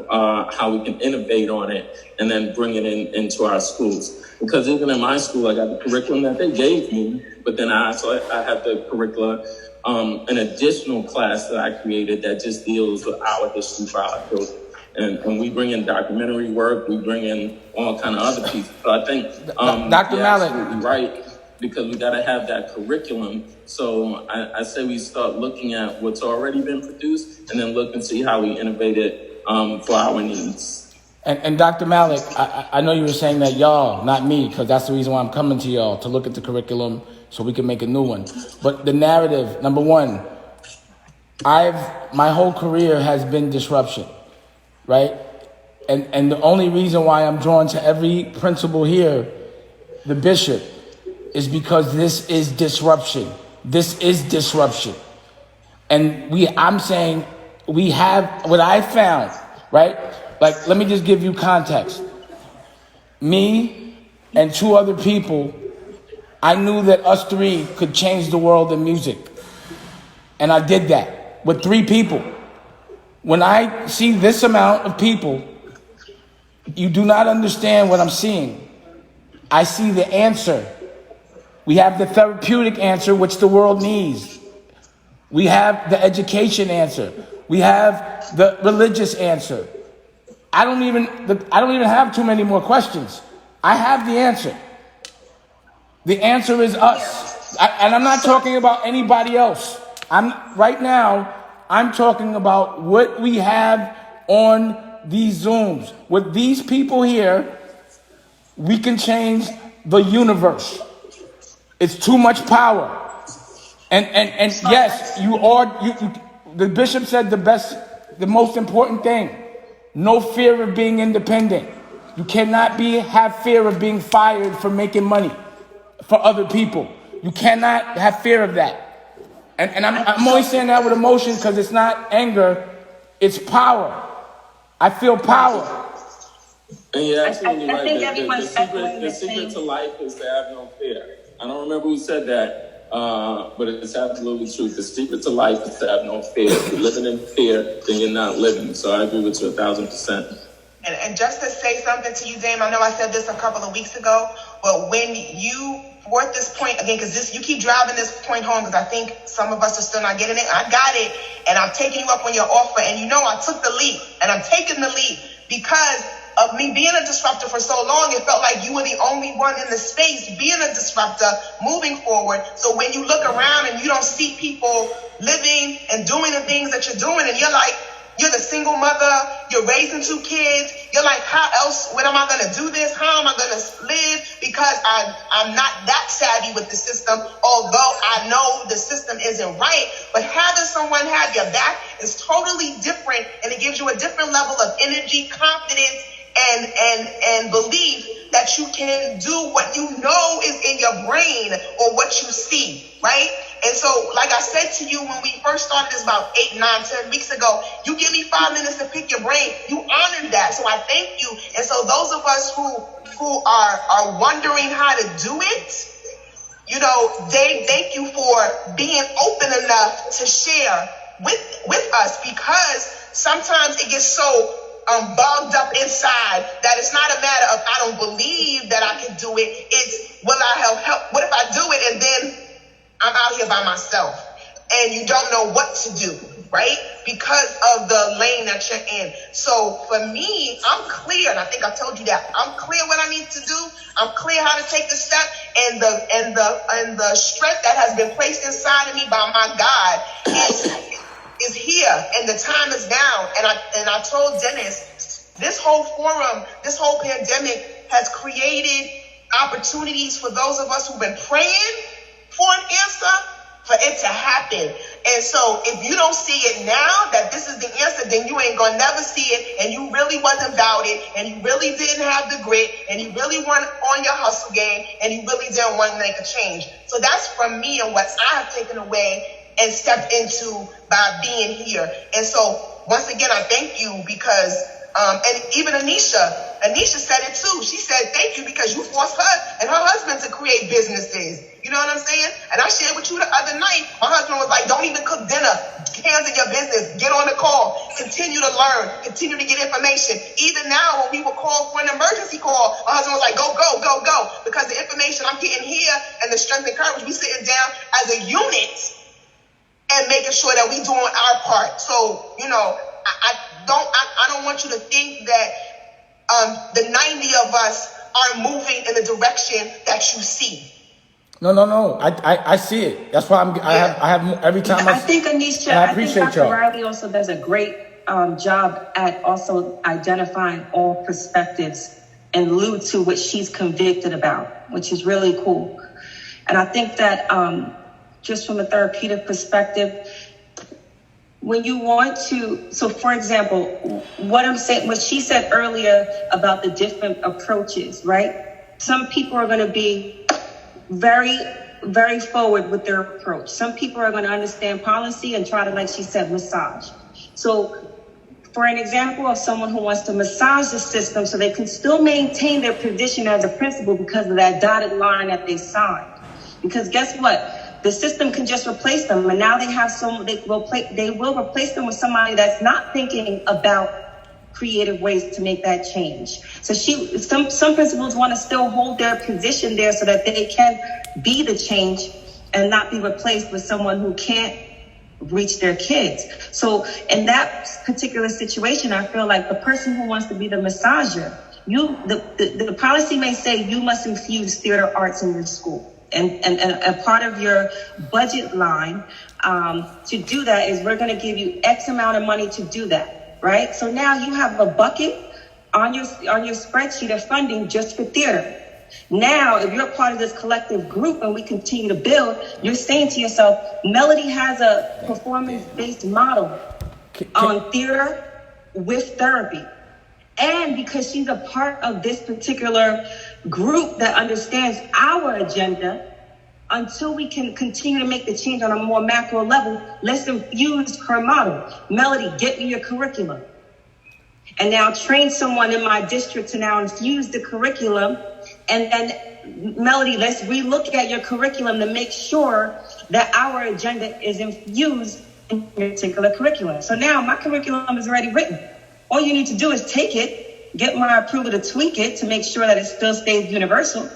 how we can innovate on it and then bring it into our schools. Because even in my school, I got the curriculum that they gave me, but then I have the curricula, an additional class that I created that just deals with our history for our children. And we bring in documentary work, we bring in all kind of other pieces. So I think Dr. Malik, absolutely right, because we got to have that curriculum. So I say we start looking at what's already been produced and then look and see how we innovate it for our needs. And Dr. Malik, I know you were saying that y'all, not me, because that's the reason why I'm coming to y'all, to look at the curriculum so we can make a new one. But the narrative, number one, my whole career has been disruption, right? And the only reason why I'm drawn to every principal here, the bishop, is because this is disruption. This is disruption. And I'm saying we have what I found, right? Like, let me just give you context. Me and 2 other people, I knew that us 3 could change the world in music. And I did that. with 3 people. When I see this amount of people, you do not understand what I'm seeing. I see the answer. We have the therapeutic answer, which the world needs. We have the education answer. We have the religious answer. I don't even have too many more questions. I have the answer. The answer is us. And I'm not talking about anybody else. Right now, I'm talking about what we have on these Zooms. With these people here, we can change the universe. It's too much power. And yes, the bishop said the most important thing. No fear of being independent. You cannot have fear of being fired for making money for other people. You cannot have fear of that. And I'm only saying that with emotion because it's not anger, it's power. I feel power. And you're absolutely I right. think everyone's The secret to life is to have no fear. I don't remember who said that, but it's absolutely true. The secret to life is to have no fear. If you're living in fear, then you're not living. So I agree with you 1,000%. And just to say something to you, Dame, I know I said this a couple of weeks ago, but when you brought this point again, because you keep driving this point home, because I think some of us are still not getting it. I got it, and I'm taking you up on your offer, and I took the leap, and I'm taking the leap because of me being a disruptor for so long. It felt like you were the only one in the space being a disruptor moving forward. So when you look around and you don't see people living and doing the things that you're doing, and you're like, you're the single mother, you're raising 2 kids, you're like, how else, when am I going to do this? How am I going to live? Because I'm not that savvy with the system, although I know the system isn't right. But having someone have your back is totally different, and it gives you a different level of energy, confidence, and belief that you can do what you know is in your brain or what you see, right? And so, like I said to you when we first started this about 8, 9, 10 weeks ago, you give me 5 minutes to pick your brain. You honored that, so I thank you. And so those of us who are wondering how to do it, they thank you for being open enough to share with us, because sometimes it gets so bogged up inside that it's not a matter of I don't believe that I can do it. It's will I have help? What if I do it and then I'm out here by myself and you don't know what to do, right? Because of the lane that you're in. So for me, I'm clear, and I think I told you that. I'm clear what I need to do. I'm clear how to take the step, and the strength that has been placed inside of me by my God is here, and the time is now. And I told Dennis, this whole forum, this whole pandemic has created opportunities for those of us who've been praying for an answer, for it to happen. And so if you don't see it now, that this is the answer, then you ain't gonna never see it, and you really wasn't about it, and you really didn't have the grit, and you really weren't on your hustle game, and you really didn't want to make a change. So that's from me and what I have taken away and stepped into by being here. And so once again, I thank you because, and even Anisha said it too. She said, thank you because you forced her and her husband to create businesses. You know what I'm saying? And I shared with you the other night, my husband was like, don't even cook dinner. Hands in your business. Get on the call. Continue to learn. Continue to get information. Even now, when we were called for an emergency call, my husband was like, go. Because the information I'm getting here and the strength and courage, we sitting down as a unit and making sure that we doing our part. So, I don't want you to think that the 90 of us are moving in the direction that you see. No. I see it. That's why I have every time I think Anisha, I appreciate Dr. y'all. Riley also does a great job at also identifying all perspectives and allude to what she's convicted about, which is really cool. And I think that just from a therapeutic perspective, when you want to, so for example, what she said earlier about the different approaches, right? Some people are going to be very, very forward with their approach. Some people are going to understand policy and try to, like she said, massage. So for an example of someone who wants to massage the system so they can still maintain their position as a principal because of that dotted line that they signed. Because guess what? the system can just replace them. And now they have they will replace them with somebody that's not thinking about creative ways to make that change. So some principals want to still hold their position there so that they can be the change and not be replaced with someone who can't reach their kids. So in that particular situation, I feel like the person who wants to be the massager, the policy may say you must infuse theater arts in your school. And a part of your budget line to do that is we're going to give you X amount of money to do that, right? So now you have a bucket on your spreadsheet of funding just for theater. Now, if you're part of this collective group and we continue to build, you're saying to yourself, Melody has a performance-based model on theater with therapy. And because she's a part of this particular group that understands our agenda, until we can continue to make the change on a more macro level, let's infuse her model. Melody, get me your curriculum. And now train someone in my district to now infuse the curriculum. And then, Melody, let's relook at your curriculum to make sure that our agenda is infused in your particular curriculum. So now my curriculum is already written. All you need to do is take it, get my approval to tweak it to make sure that it still stays universal.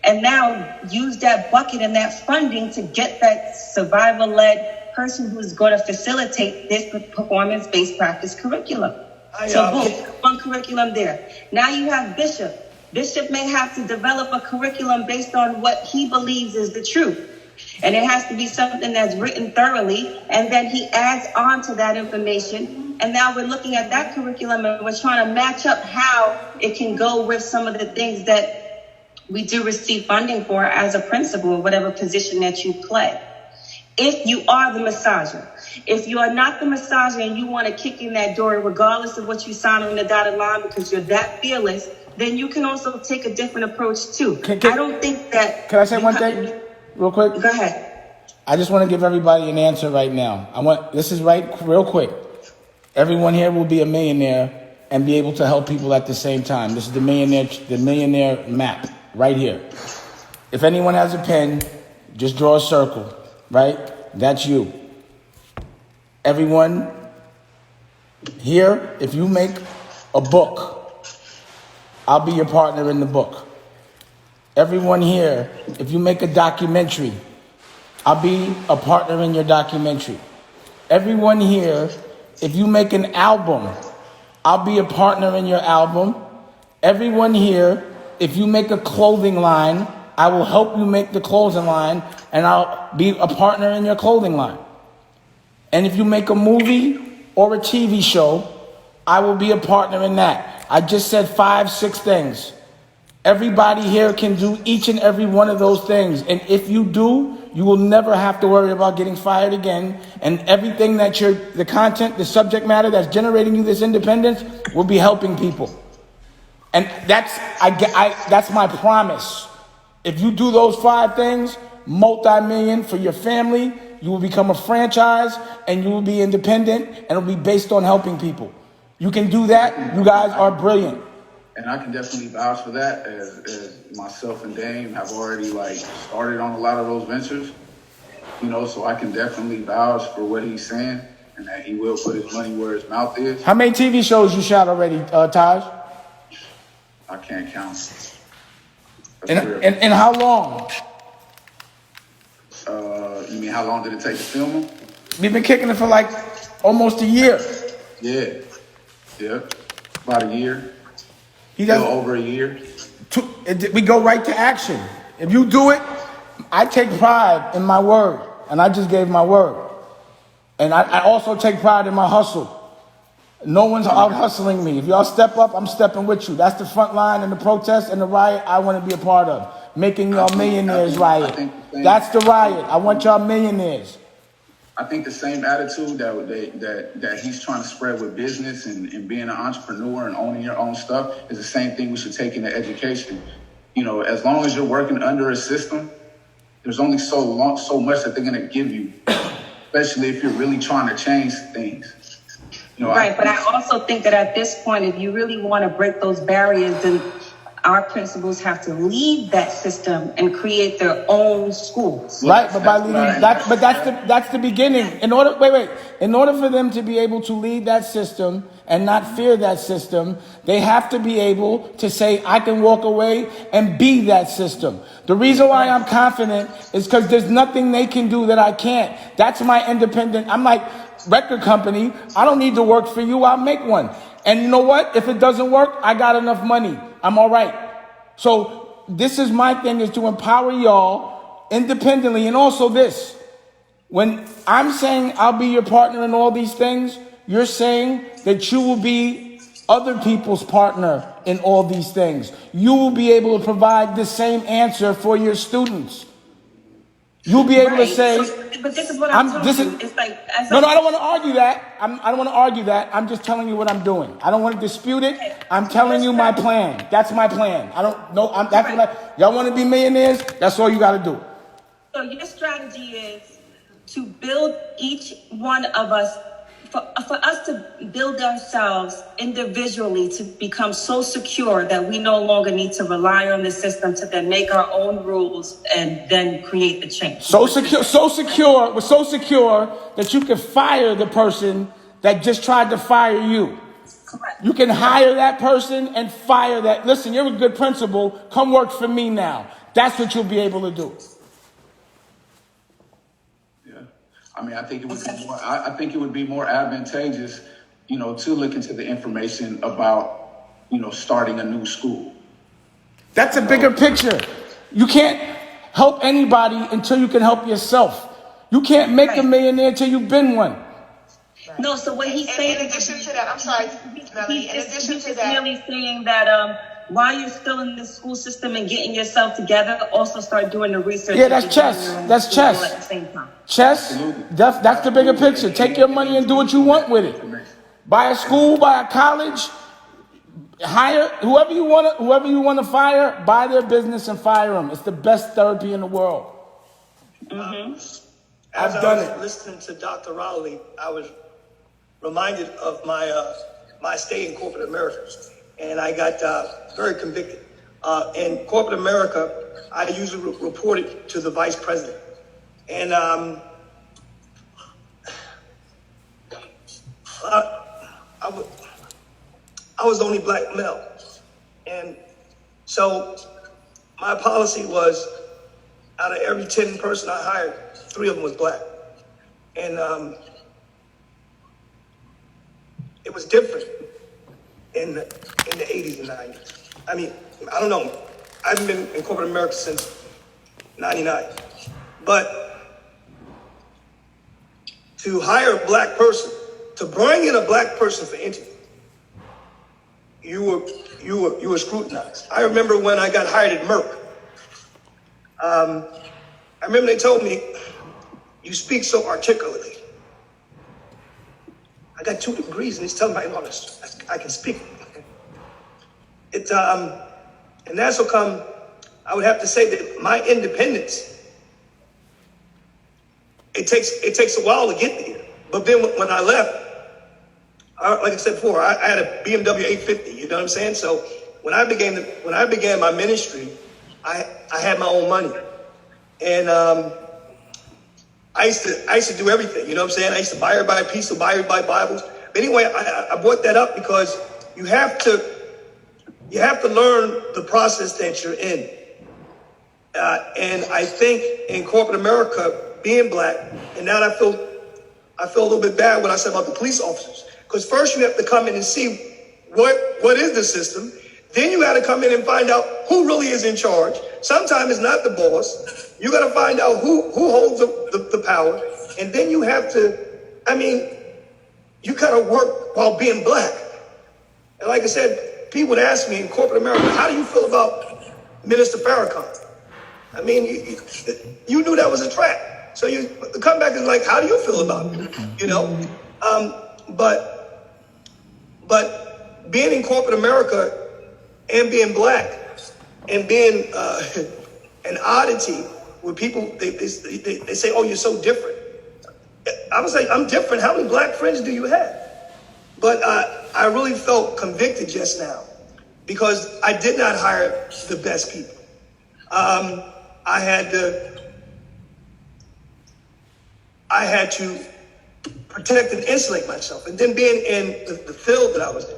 And now use that bucket and that funding to get that survival-led person who's going to facilitate this performance-based practice curriculum. So boom, one curriculum there. Now you have Bishop. Bishop may have to develop a curriculum based on what he believes is the truth. And it has to be something that's written thoroughly. And then he adds on to that information. And now we're looking at that curriculum and we're trying to match up how it can go with some of the things that we do receive funding for as a principal, whatever position that you play. If you are the massager, if you are not the massager and you want to kick in that door, regardless of what you sign on the dotted line, because you're that fearless, then you can also take a different approach too. I don't think that. Can I say one thing real quick? Go ahead. I just want to give everybody an answer right now. This is right real quick. Everyone here will be a millionaire and be able to help people at the same time. This is the millionaire map right here. If anyone has a pen, just draw a circle, right? That's you. Everyone here, if you make a book, I'll be your partner in the book. Everyone here, if you make a documentary, I'll be a partner in your documentary. Everyone here, if you make an album, I'll be a partner in your album. Everyone here, if you make a clothing line, I will help you make the clothing line, and I'll be a partner in your clothing line. And if you make a movie or a TV show, I will be a partner in that. I just said 5, 6 things. Everybody here can do each and every one of those things. And if you do, you will never have to worry about getting fired again. And everything that the content, the subject matter that's generating you this independence will be helping people. And that's my promise. If you do those 5 things, multi-million for your family, you will become a franchise and you will be independent and it'll be based on helping people. You can do that. You guys are brilliant. And I can definitely vouch for that as myself and Dame have already started on a lot of those ventures, so I can definitely vouch for what he's saying and that he will put his money where his mouth is. How many TV shows you shot already, Taj? I can't count. And how long? You mean how long did it take to film them? We've been kicking it for almost a year. Yeah. About a year. He does over a year. We go right to action. If you do it, I take pride in my word, and I just gave my word. And I also take pride in my hustle. No one's out hustling me. If y'all step up, I'm stepping with you. That's the front line and the protest and the riot I want to be a part of. Making y'all millionaires riot. That's the riot. I want y'all millionaires. I think the same attitude that he's trying to spread with business and being an entrepreneur and owning your own stuff is the same thing we should take into education. As long as you're working under a system, there's only so much that they're going to give you, especially if you're really trying to change things. Right, but I also think that at this point, if you really want to break those barriers, then our principals have to leave that system and create their own schools. Right, but by leading that's the beginning. In order for them to be able to lead that system and not fear that system, they have to be able to say, I can walk away and be that system. The reason why I'm confident is because there's nothing they can do that I can't. That's my independent. I'm like, record company, I don't need to work for you, I'll make one. And you know what? If it doesn't work, I got enough money. I'm all right. So this is my thing, is to empower y'all independently. And also this, when I'm saying I'll be your partner in all these things, you're saying that you will be other people's partner in all these things. You will be able to provide the same answer for your students. You'll be able to say, but this is what I'm telling you. It's like, no, I don't want to argue that. I don't want to argue that. I'm just telling you what I'm doing. I don't want to dispute it. I'm telling you my plan. That's my plan. I don't know. Y'all want to be millionaires? That's all you got to do. So your strategy is to build each one of us, for us to build ourselves individually to become so secure that we no longer need to rely on the system to then make our own rules and then create the change. So secure that you can fire the person that just tried to fire you. Correct. You can hire that person and fire that. Listen, you're a good principal. Come work for me now. That's what you'll be able to do. I mean, I think it would be more advantageous, to look into the information about, starting a new school. That's a bigger picture. You can't help anybody until you can help yourself. You can't make a millionaire until you've been one. No, so what he's saying, in addition to that, I'm sorry, Melanie, in addition to that, really saying that while you're still in the school system and getting yourself together, also start doing the research. Yeah, that's chess. That's chess. At the same time. Chess, that's the bigger picture. Take your money and do what you want with it. Buy a school, buy a college, hire whoever you want to fire, buy their business and fire them. It's the best therapy in the world. Mm-hmm. I've done it. Listening to Dr. Rowley, I was reminded of my stay in corporate America. And I got very convicted. In corporate America, I usually reported to the vice president. And I was the only black male. And so my policy was, out of every 10 person I hired, 3 of them was black. And it was different in the 80s and 90s. I mean, I don't know. I haven't been in corporate America since 99. But to hire a black person, to bring in a black person for interview, you were scrutinized. I remember when I got hired at Merck. I remember they told me, you speak so articulately. I got 2 degrees and he's telling me I can speak. And that's how come I would have to say that my independence, it takes a while to get there. But then when I left, like I said before, I had a BMW 850. You know what I'm saying? So when I began my ministry, I had my own money, and I used to do everything. You know what I'm saying? I used to buy everybody a pizza, buy everybody Bibles. But anyway, I brought that up because you have to learn the process that you're in. And I think in corporate America, being black, and now I feel a little bit bad when I said about the police officers. Because first you have to come in and see what is the system. Then you got to come in and find out who really is in charge. Sometimes it's not the boss. You got to find out who holds the power. And then you have to, you kind of work while being black. And like I said, people would ask me in corporate America, how do you feel about Minister Farrakhan? I mean, you knew that was a trap. So you come back and like, how do you feel about it? You know? But being in corporate America and being black and being an oddity where people, they say, oh, you're so different. I was like, I'm different. How many black friends do you have? But I really felt convicted just now because I did not hire the best people. I had to protect and insulate myself. And then being in the field that I was in,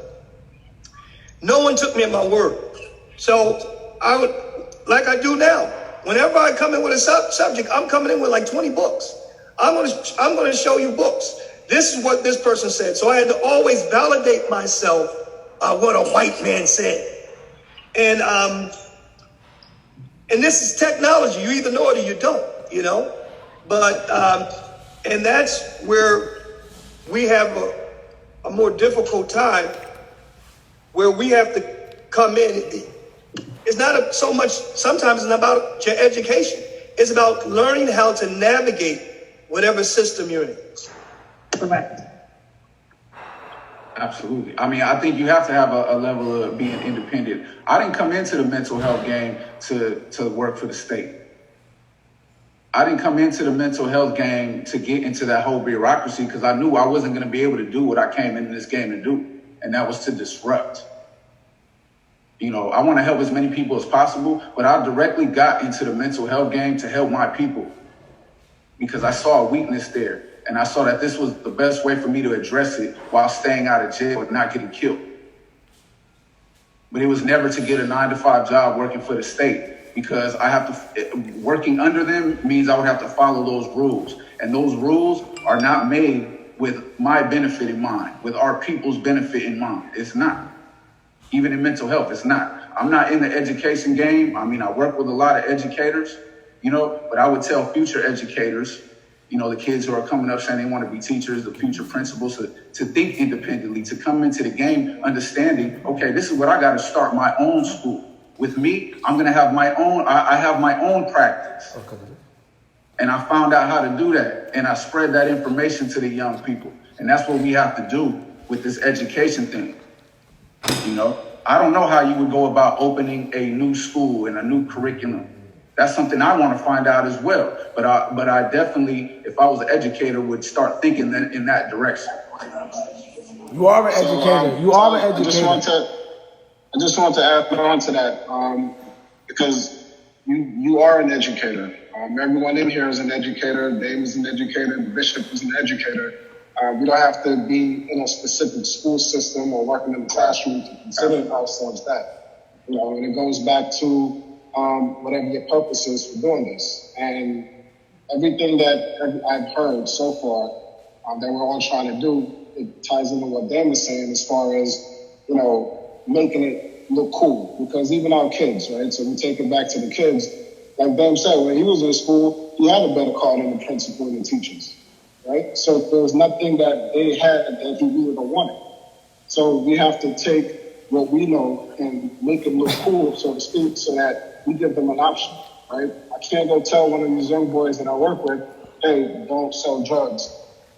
no one took me at my word. So I would, like I do now, whenever I come in with a subject, I'm coming in with like 20 books. I'm going to show you books. This is what this person said. So I had to always validate myself what a white man said. And this is technology. You either know it or you don't, you know. But and that's where we have a more difficult time, where we have to come in. It's not so much, sometimes it's not about your education. It's about learning how to navigate whatever system you're in. Correct. Absolutely. I mean, I think you have to have a level of being independent. I didn't come into the mental health game to work for the state. I didn't come into the mental health game to get into that whole bureaucracy, because I knew I wasn't going to be able to do what I came into this game to do, and that was to disrupt. You know, I want to help as many people as possible, but I directly got into the mental health game to help my people, because I saw a weakness there, and I saw that this was the best way for me to address it while staying out of jail and not getting killed. But it was never to get a 9-to-5 job working for the state, because I have to, working under them means I would have to follow those rules. And those rules are not made with my benefit in mind, with our people's benefit in mind. It's not. Even in mental health, it's not. I'm not in the education game. I mean, I work with a lot of educators, you know, but I would tell future educators, you know, the kids who are coming up saying they want to be teachers, the future principals, to think independently, to come into the game understanding, okay, this is what I got to start my own school. With me, I'm going to have my own, I have my own practice. Okay. And I found out how to do that. And I spread that information to the young people. And that's what we have to do with this education thing. You know, I don't know how you would go about opening a new school and a new curriculum. That's something I want to find out as well. But I definitely, if I was an educator, would start thinking in that direction. You are an educator. You are an educator. I just want to add on to that, because you are an educator. Everyone in here is an educator. Dave is an educator. The bishop is an educator. We don't have to be in a specific school system or working in the classroom to consider ourselves that. You know, and it goes back to whatever your purpose is for doing this. And everything that I've heard so far that we're all trying to do, it ties into what Dan was saying as far as, you know, making it look cool. Because even our kids, right? So we take it back to the kids. Like Ben said, when he was in school, he had a better card than the principal and the teachers, right? So there was nothing that they had that he really wanted. So we have to take what we know and make it look cool, so to speak, so that we give them an option, right? I can't go tell one of these young boys that I work with, hey, don't sell drugs.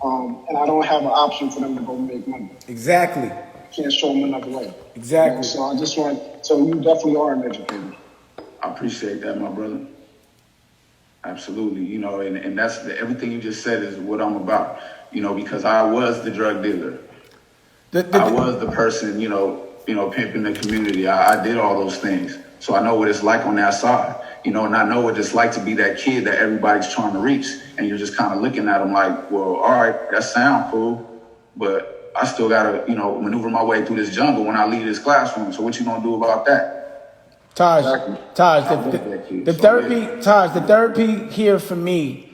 And I don't have an option for them to go make money. Exactly. Can't show them another way. Exactly. You know, so I just want, so you definitely are an educator. I appreciate that, my brother. Absolutely. You know, and that's everything you just said is what I'm about, you know, because I was the drug dealer. I was the person, you know, pimping the community. I did all those things. So I know what it's like on that side, you know, and I know what it's like to be that kid that everybody's trying to reach. And you're just kind of looking at them like, well, all right, that sounds cool, but I still got to, you know, maneuver my way through this jungle when I leave this classroom. So what you going to do about that? Taj, the therapy here for me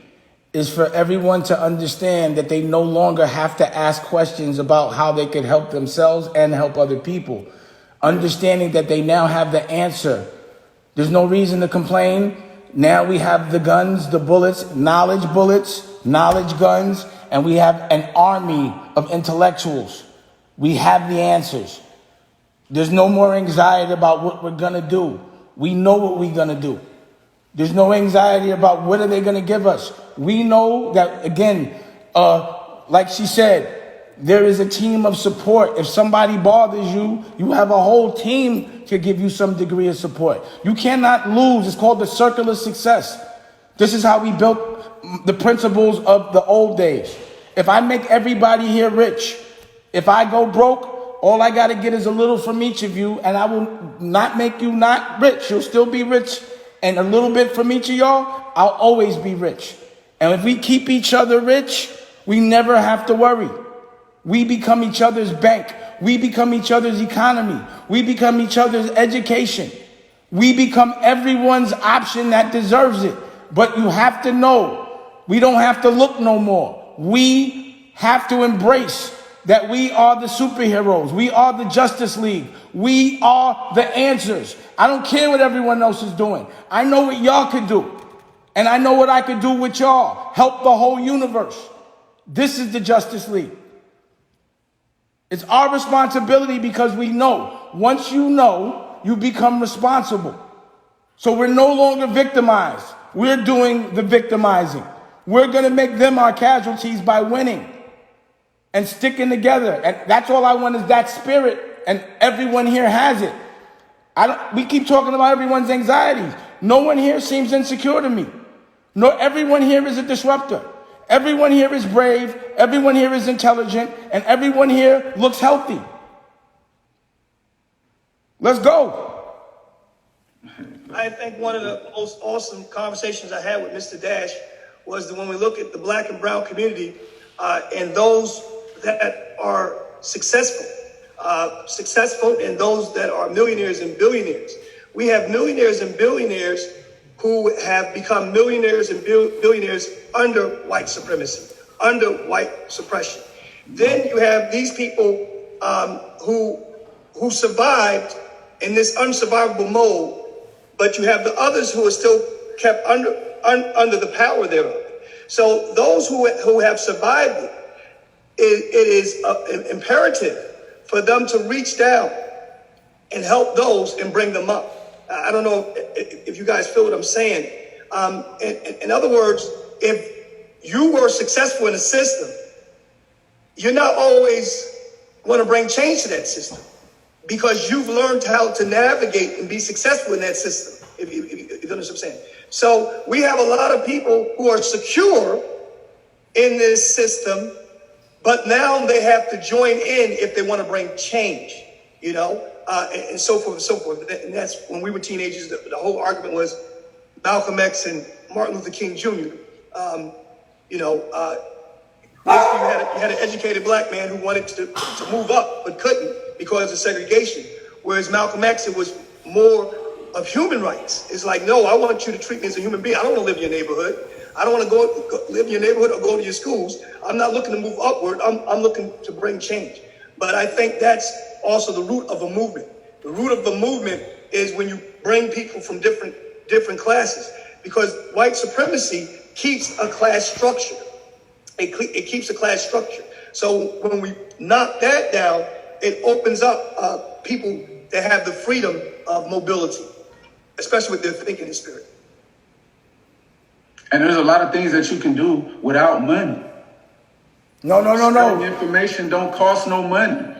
is for everyone to understand that they no longer have to ask questions about how they could help themselves and help other people. Understanding that they now have the answer. There's no reason to complain. Now we have the guns, the bullets, knowledge guns, and we have an army of intellectuals. We have the answers. There's no more anxiety about what we're going to do. We know what we're going to do. There's no anxiety about what are they going to give us. We know that, again, like she said, there is a team of support. If somebody bothers you, you have a whole team to give you some degree of support. You cannot lose. It's called the circle of success. This is how we built the principles of the old days. If I make everybody here rich, if I go broke, All I got to get is a little from each of you, and I will not make you not rich. You'll still be rich. And a little bit from each of y'all, I'll always be rich. And if we keep each other rich, we never have to worry. We become each other's bank. We become each other's economy. We become each other's education. We become everyone's option that deserves it. But you have to know, we don't have to look no more. We have to embrace that we are the superheroes. We are the Justice League. We are the answers. I don't care what everyone else is doing. I know what y'all could do. And I know what I could do with y'all. Help the whole universe. This is the Justice League. It's our responsibility because we know. Once you know, you become responsible. So we're no longer victimized. We're doing the victimizing. We're going to make them our casualties by winning and sticking together. And that's all I want is that spirit. And everyone here has it. We keep talking about everyone's anxieties. No one here seems insecure to me. No, everyone here is a disruptor. Everyone here is brave. Everyone here is intelligent. And everyone here looks healthy. Let's go. I think one of the most awesome conversations I had with Mr. Dash was when we look at the black and brown community and those that are successful and those that are millionaires and billionaires. We have millionaires and billionaires who have become millionaires and billionaires under white supremacy, under white suppression. Then you have these people who survived in this unsurvivable mode, but you have the others who are still kept under the power thereof. So those who have survived it is imperative for them to reach down and help those and bring them up. I don't know if you guys feel what I'm saying. In other words, if you were successful in a system, you're not always going to bring change to that system because you've learned how to navigate and be successful in that system, if you understand what I'm saying. So we have a lot of people who are secure in this system, but now they have to join in if they want to bring change, and so forth and so forth. And that's when we were teenagers, the whole argument was Malcolm X and Martin Luther King Jr. You had an educated black man who wanted to move up but couldn't because of segregation. Whereas Malcolm X, it was more of human rights. It's like, no, I want you to treat me as a human being. I don't want to live in your neighborhood. I don't want to go live in your neighborhood or go to your schools. I'm not looking to move upward. I'm looking to bring change. But I think that's also the root of a movement. The root of the movement is when you bring people from different classes, because white supremacy keeps a class structure. It keeps a class structure. So when we knock that down, it opens up people that have the freedom of mobility, especially with their thinking and spirit. And there's a lot of things that you can do without money. No. Information don't cost no money.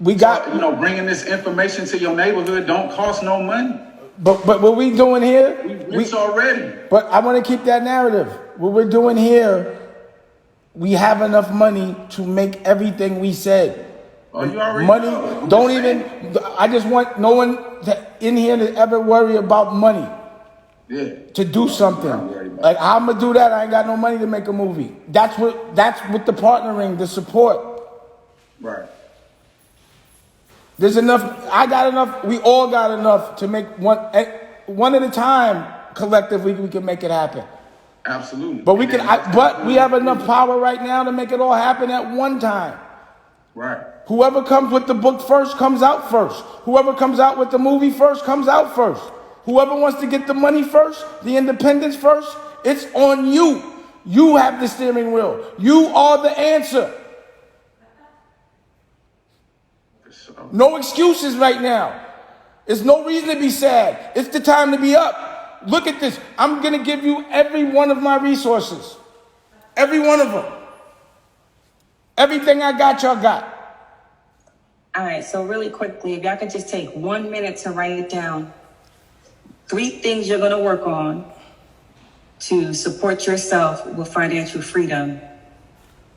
Bringing this information to your neighborhood don't cost no money. But what we doing here, we already. But I want to keep that narrative. What we're doing here, we have enough money to make everything we said. Oh, you already money. Know. Don't even. I just want no one in here to ever worry about money. Yeah. To do something. Like, how I'm gonna do that? I ain't got no money to make a movie. That's what the partnering, the support. Right. There's enough. I got enough. We all got enough to make one at a time. Collectively, we can make it happen. Absolutely. But we can. But we have enough power right now to make it all happen at one time. Right. Whoever comes with the book first comes out first. Whoever comes out with the movie first comes out first. Whoever wants to get the money first, the independence first, it's on you. You have the steering wheel. You are the answer. No excuses right now. There's no reason to be sad. It's the time to be up. Look at this. I'm going to give you every one of my resources. Every one of them. Everything I got, y'all got. All right, so really quickly, if y'all could just take 1 minute to write it down. 3 things you're going to work on to support yourself with financial freedom.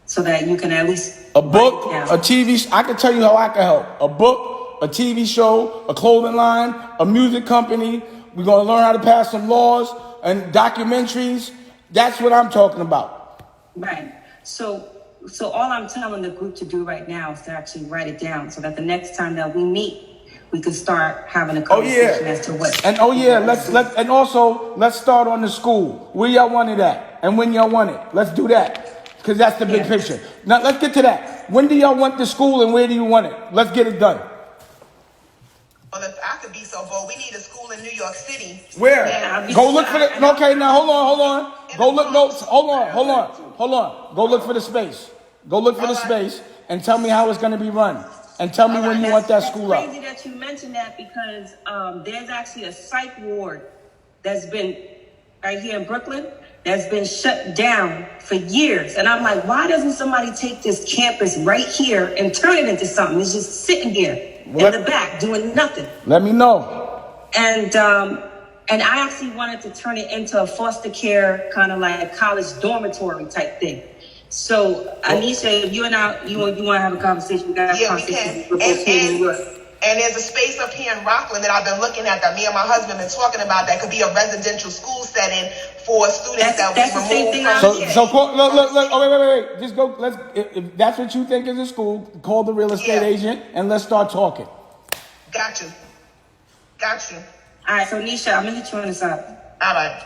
so that you can at least a book, a TV. I can tell you how I can help. A book, a TV show, a clothing line, a music company. We're going to learn how to pass some laws and documentaries. That's what I'm talking about. Right. So all I'm telling the group to do right now is to actually write it down so that the next time that we meet, we can start having a conversation as to what. And let's start on the school. Where y'all want it at and when y'all want it. Let's do that because that's the big picture. Now let's get to that. When do y'all want the school and where do you want it? Let's get it done. Well, if I could be so bold, we need a school in New York City. Where? Go look for the. Okay, now hold on. Go look. No, hold on. Go look for the space. Go look for the space and tell me how it's going to be run. And tell me when you want that school up. It's crazy that you mentioned that because there's actually a psych ward that's been right here in Brooklyn that's been shut down for years. And I'm like, why doesn't somebody take this campus right here and turn it into something? It's just sitting here in the back doing nothing. Let me know. And I actually wanted to turn it into a foster care kind of like college dormitory type thing. So, Anisha, if you and I, you want to have a conversation, we got to have a conversation. And there's a space up here in Rockland that I've been looking at that me and my husband been talking about that could be a residential school setting for students that we remove from. Look. Oh, wait. Just go. If that's what you think is a school, call the real estate agent and let's start talking. Got you. All right, so Nisha, I'm gonna hit you on the side. All right.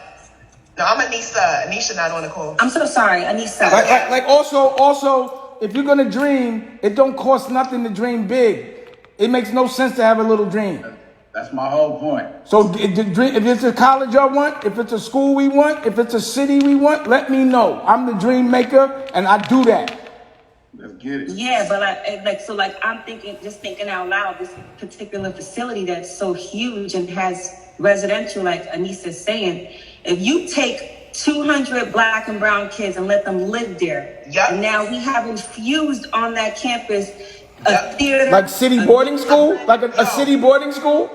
No, I'm Anissa. Anisha not on the call. I'm so sorry, Anissa. Like also, if you're gonna dream, it don't cost nothing to dream big. It makes no sense to have a little dream. That's my whole point. So if it's a college I want, if it's a school we want, if it's a city we want, let me know. I'm the dream maker, and I do that. Let's get it. Yeah, but I'm thinking out loud. This particular facility that's so huge and has residential, like Anissa's saying. If you take 200 black and brown kids and let them live there, and now we have infused on that campus a theater. Like city boarding school? Like a city boarding school?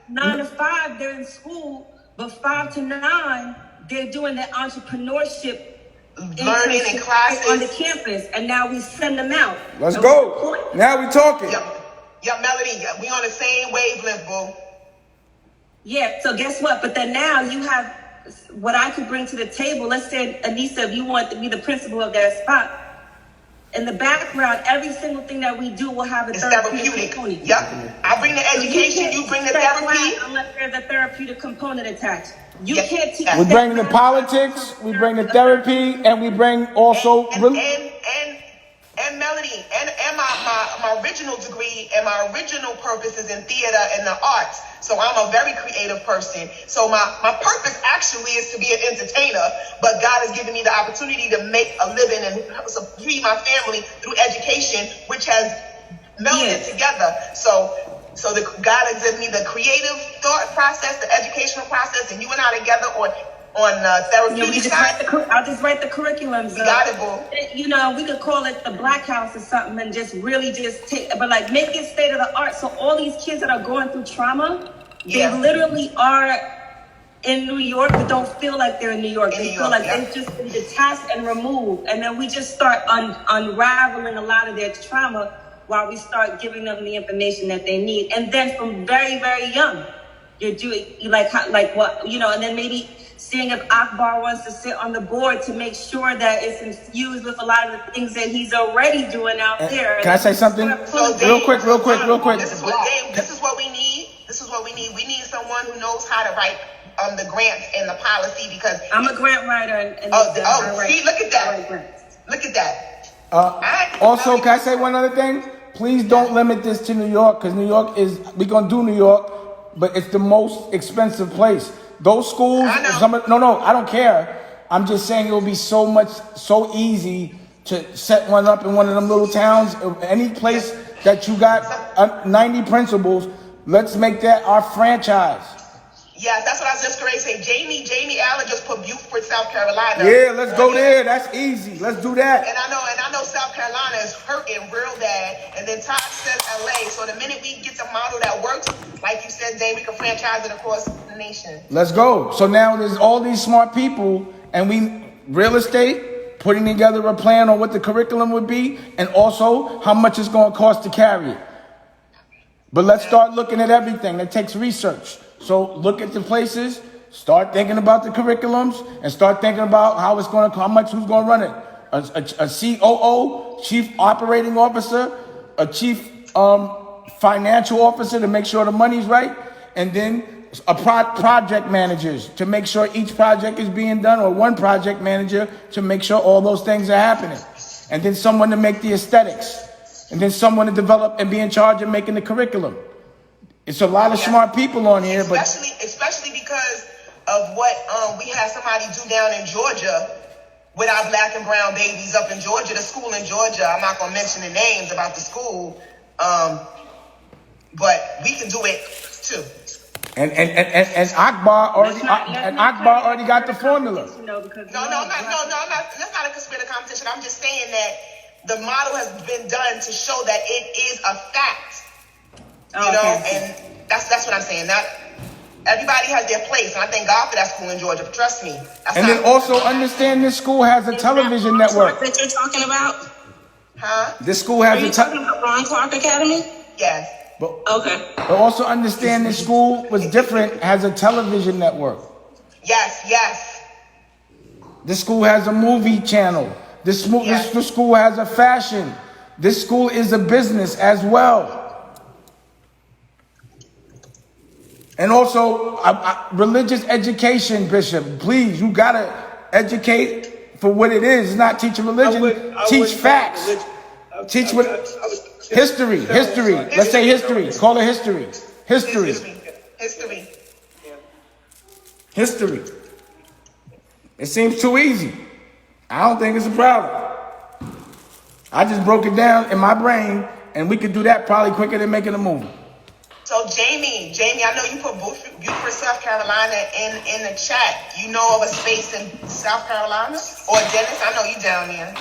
9 to 5, they're in school, but 5 to 9, they're doing their entrepreneurship learning in classes on the campus, and now we send them out. Let's go. Now we talking. Yeah, Melody, we on the same wavelength, boo. Yeah, so guess what? But then now you have what I could bring to the table. Let's say, Anissa, if you want to be the principal of that spot, in the background, every single thing that we do will have a therapeutic component. Yep. I bring the education, you bring the therapy. Unless there's a therapeutic component attached. You can't teach. We bring the politics, we bring the therapy, and we bring also... And Melody, and my original degree and my original purpose is in theater and the arts. So I'm a very creative person. So my purpose actually is to be an entertainer, but God has given me the opportunity to make a living and feed my family through education, which has melded together. So God has given me the creative thought process, the educational process, and you and I together on therapeutic side. I'll just write the curriculums. We got it, boo. You know, we could call it the Black House or something and just really just take, but like make it state of the art. So all these kids that are going through trauma, they literally are in New York, but don't feel like they're in New York. They feel like they've just been detached and removed. And then we just start unraveling a lot of their trauma while we start giving them the information that they need. And then from very, very young, you're doing like what, you know, and then maybe seeing if Akbar wants to sit on the board to make sure that it's infused with a lot of the things that he's already doing out there. Can I say something? Real quick. This is what we need. We need someone who knows how to write the grants and the policy because I'm a grant writer. See, look at that. Look at that. Also, can I say one other thing? Please don't limit this to New York because New York we're going to do New York, but it's the most expensive place. Those schools, I don't care. I'm just saying it will be so easy to set one up in one of them little towns. Any place that you got 90 principals, let's make that our franchise. Yeah, that's what I was just going to say. Jamie Allen just put Beaufort, South Carolina. Yeah, let's go there. That's easy. Let's do that. And I know South Carolina is hurting real bad. And then Todd says LA. So the minute we get the model that works, like you said, Dave, we can franchise it across the nation. Let's go. So now there's all these smart people, and we real estate, putting together a plan on what the curriculum would be, and also how much it's going to cost to carry it. But let's start looking at everything. That takes research. So look at the places, start thinking about the curriculums, and start thinking about how it's going to, how much, who's going to run it. A COO, Chief Operating Officer, a Chief Financial Officer to make sure the money's right, and then a project managers to make sure each project is being done, or one project manager to make sure all those things are happening. And then someone to make the aesthetics. And then someone to develop and be in charge of making the curriculum. It's a lot of smart people on here, but especially because of what we had somebody do down in Georgia with our black and brown babies up in Georgia, the school in Georgia. I'm not gonna mention the names about the school, but we can do it too. And Akbar already got the formula. No, that's not a conspiracy competition. I'm just saying that the model has been done to show that it is a fact. You know, and that's what I'm saying. Not everybody has their place, and I thank God for that school in Georgia. Trust me. And then also understand this school has a television network. That you're talking about? Huh? This school has Are you talking about Ron Clark Academy? Yes. But also understand this school was different, has a television network. Yes. This school has a movie channel. This school has a fashion. This school is a business as well. And also religious education, Bishop. Please, you gotta educate for what it is. It's not teaching religion. Teach facts. Teach what history. Let's say history. Call it history. History. It seems too easy. I don't think it's a problem. I just broke it down in my brain, and we could do that probably quicker than making a movie. So Jamie, I know you put Beaufort, South Carolina in the chat. You know of a space in South Carolina? Or Dennis, I know you down there.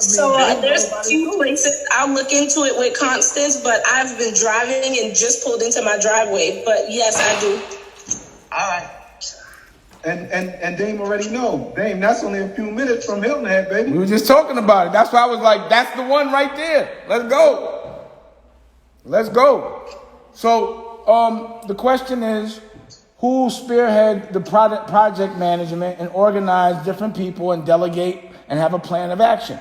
So there's a few places. I'll look into it with Constance, but I've been driving and just pulled into my driveway. But yes, I do. All right. And Dame already know. Dame, that's only a few minutes from Hilton Head, baby. We were just talking about it. That's why I was like, that's the one right there. Let's go. So the question is, who spearhead the project management and organize different people and delegate and have a plan of action?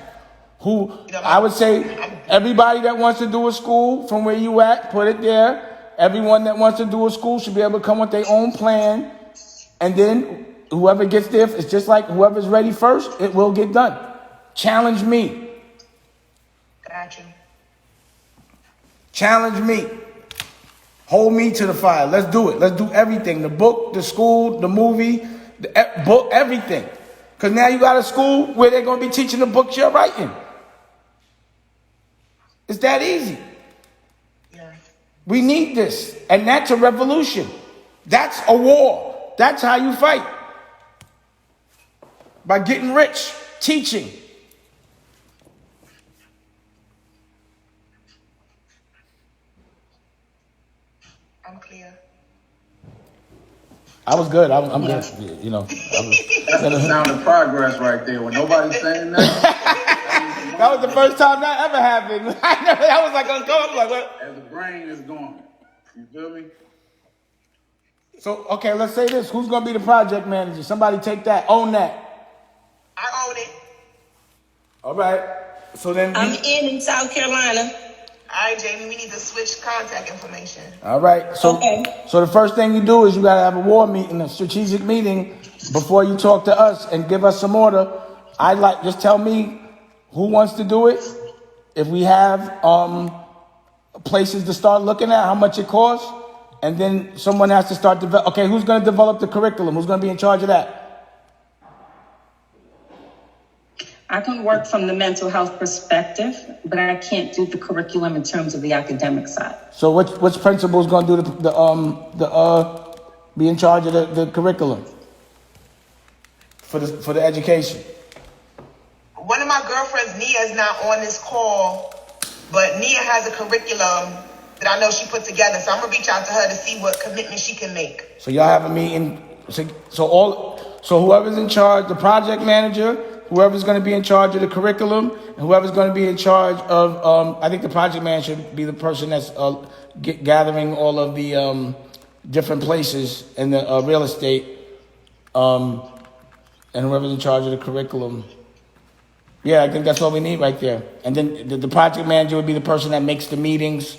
Who, I would say, everybody that wants to do a school from where you at, put it there. Everyone that wants to do a school should be able to come with their own plan. And then whoever gets there, it's just like whoever's ready first, it will get done. Challenge me. Gotcha. Challenge me. Hold me to the fire. Let's do it. Let's do everything. The book, the school, the movie, the book, everything. Because now you got a school where they're going to be teaching the books you're writing. It's that easy. Yeah. We need this. And that's a revolution. That's a war. That's how you fight. By getting rich, teaching. I'm clear. I was good. I'm good. You know. That's the sound of progress right there. When nobody's saying that. That was the first time that ever happened. I was like uncomfortable. Like, what? As the brain is going. You feel me? So, okay, let's say this. Who's going to be the project manager? Somebody take that. Own that. I own it. All right. So then. I'm in South Carolina. All right, Jamie, we need to switch contact information. All right. So, So the first thing you do is you got to have a war meeting, a strategic meeting before you talk to us and give us some order. Just tell me who wants to do it. If we have places to start looking at, how much it costs. And then someone has to start okay, who's going to develop the curriculum? Who's going to be in charge of that? I can work from the mental health perspective, but I can't do the curriculum in terms of the academic side. So which principal is going to do be in charge of the curriculum for the education? One of my girlfriends, Nia, is not on this call, but Nia has a curriculum that I know she put together. So I'm gonna reach out to her to see what commitment she can make. So y'all have a meeting. So whoever's in charge, the project manager, whoever's going to be in charge of the curriculum, and whoever's going to be in charge of, I think the project man should be the person that's gathering all of the different places in the real estate, and whoever's in charge of the curriculum. Yeah, I think that's all we need right there. And then the project manager would be the person that makes the meetings,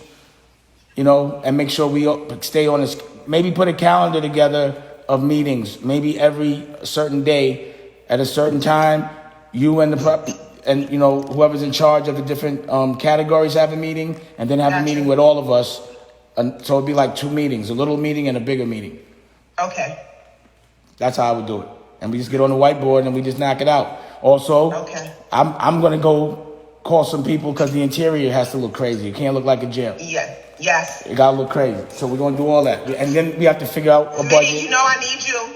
and make sure we stay on this. Maybe put a calendar together of meetings, maybe every certain day at a certain time. You and whoever's in charge of the different categories have a meeting, and then have a meeting with all of us. And so it'd be like 2 meetings, a little meeting and a bigger meeting. Okay. That's how I would do it. And we just get on the whiteboard and we just knock it out. Also, I'm going to go call some people because the interior has to look crazy. It can't look like a gym. Yes. It got to look crazy. So we're going to do all that. And then we have to figure out a budget. You know I need you.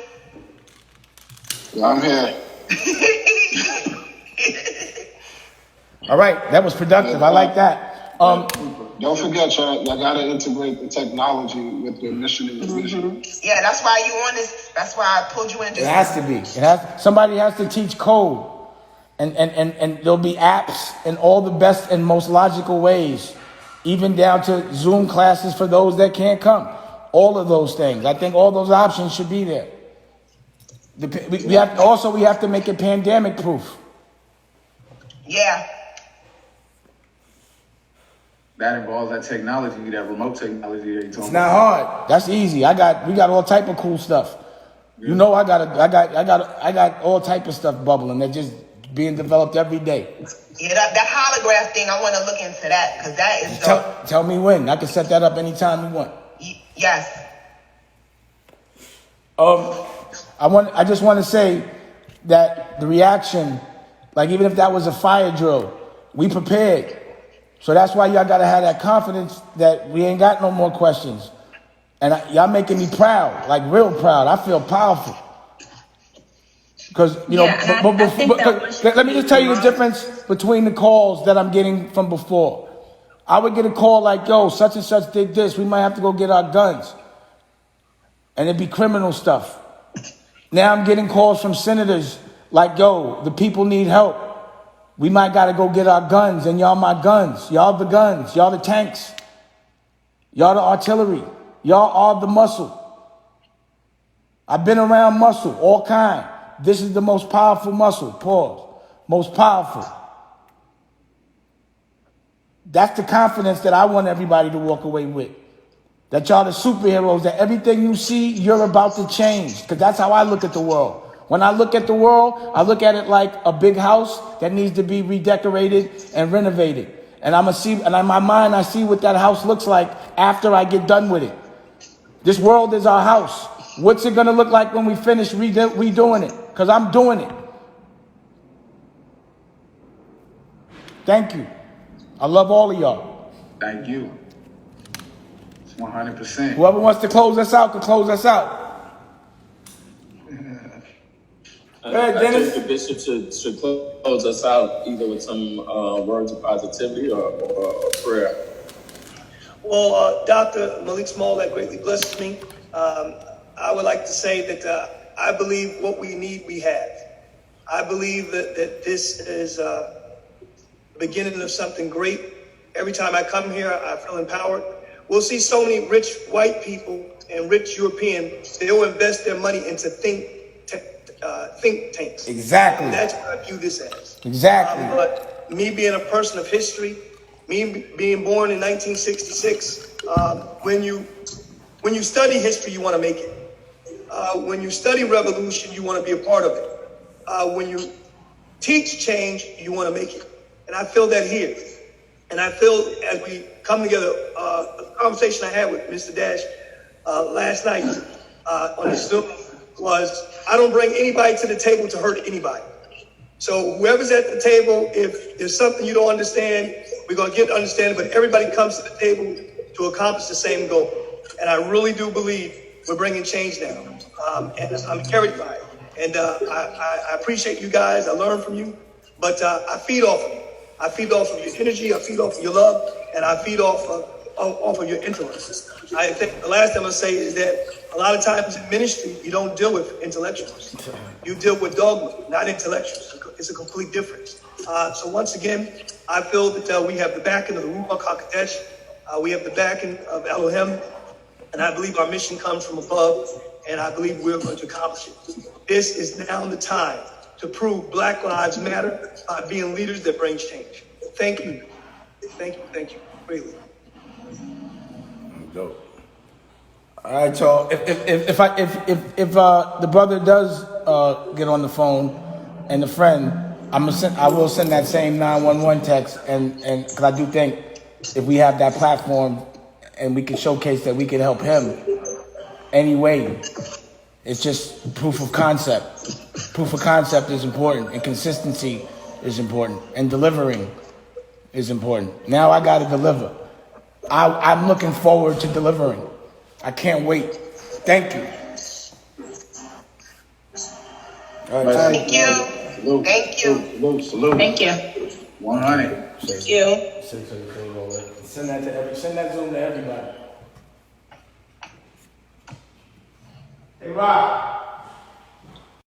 Yeah, I'm here. All right. That was productive. I like that. Don't forget, y'all got to integrate the technology with your mission and your vision. Yeah, that's why you on this. That's why I pulled you in. It has to be. Somebody has to teach code. And there'll be apps in all the best and most logical ways, even down to Zoom classes for those that can't come. All of those things. I think all those options should be there. We have to make it pandemic proof. Yeah. That involves that technology, that remote technology that you're talking about. It's not hard. That's easy. We got all type of cool stuff. Yeah. I got all type of stuff bubbling that just being developed every day. Yeah, that holograph thing, I want to look into that because that is dope. Tell me when. I can set that up anytime you want. Yes. I just want to say that the reaction, like even if that was a fire drill, we prepared. So that's why y'all got to have that confidence that we ain't got no more questions. And y'all making me proud, like real proud. I feel powerful. Because, let me just tell you the difference between the calls that I'm getting from before. I would get a call like, yo, such and such did this. We might have to go get our guns. And it'd be criminal stuff. Now I'm getting calls from senators like, yo, the people need help. We might got to go get our guns, and y'all my guns. Y'all the guns. Y'all the tanks. Y'all the artillery. Y'all are the muscle. I've been around muscle, all kind. This is the most powerful muscle. Pause. Most powerful. That's the confidence that I want everybody to walk away with. That y'all the superheroes, that everything you see, you're about to change. Because that's how I look at the world. When I look at the world, I look at it like a big house that needs to be redecorated and renovated. And in my mind, I see what that house looks like after I get done with it. This world is our house. What's it going to look like when we finish redoing it? Because I'm doing it. Thank you. I love all of y'all. Thank you. It's 100%. Whoever wants to close us out can close us out. I think the bishop should close us out either with some words of positivity or prayer. Well, Dr. Malik Small, greatly blesses me. I would like to say that I believe what we need, we have. I believe that this is the beginning of something great. Every time I come here, I feel empowered. We'll see so many rich white people and rich Europeans. They'll invest their money into think tanks. Exactly. That's what I view this as. Exactly. But me being a person of history, me being born in 1966, when you study history, you want to make it. When you study revolution, you want to be a part of it. When you teach change, you want to make it. And I feel that here. And I feel as we come together, a conversation I had with Mr. Dash last night on his Zoom was, I don't bring anybody to the table to hurt anybody. So whoever's at the table, if there's something you don't understand, we're going to get to understand it, but everybody comes to the table to accomplish the same goal. And I really do believe we're bringing change now. And I'm carried by it. And I appreciate you guys. I learn from you. But I feed off of you. I feed off of your energy. I feed off of your love. And I feed off of your influence. I think the last thing I'm going to say is that a lot of times in ministry, you don't deal with intellectuals. You deal with dogma, not intellectuals. It's a complete difference. So once again, I feel that we have the backing of the Ruach HaKodesh. We have the backing of Elohim. And I believe our mission comes from above. And I believe we're going to accomplish it. This is now the time to prove Black Lives Matter by being leaders that bring change. Thank you. Thank you. Really. Dope. All right, so if the brother does get on the phone and the friend, I will send that same 911 text, and because I do think if we have that platform and we can showcase that we can help him anyway, it's just proof of concept. Proof of concept is important, and consistency is important, and delivering is important. Now I got to deliver. I'm looking forward to delivering. I can't wait. Thank you. All right, Thank you. Salute. Thank you. Salute. Thank you. 100. Thank you. Send that Zoom to everybody. Hey, Rob.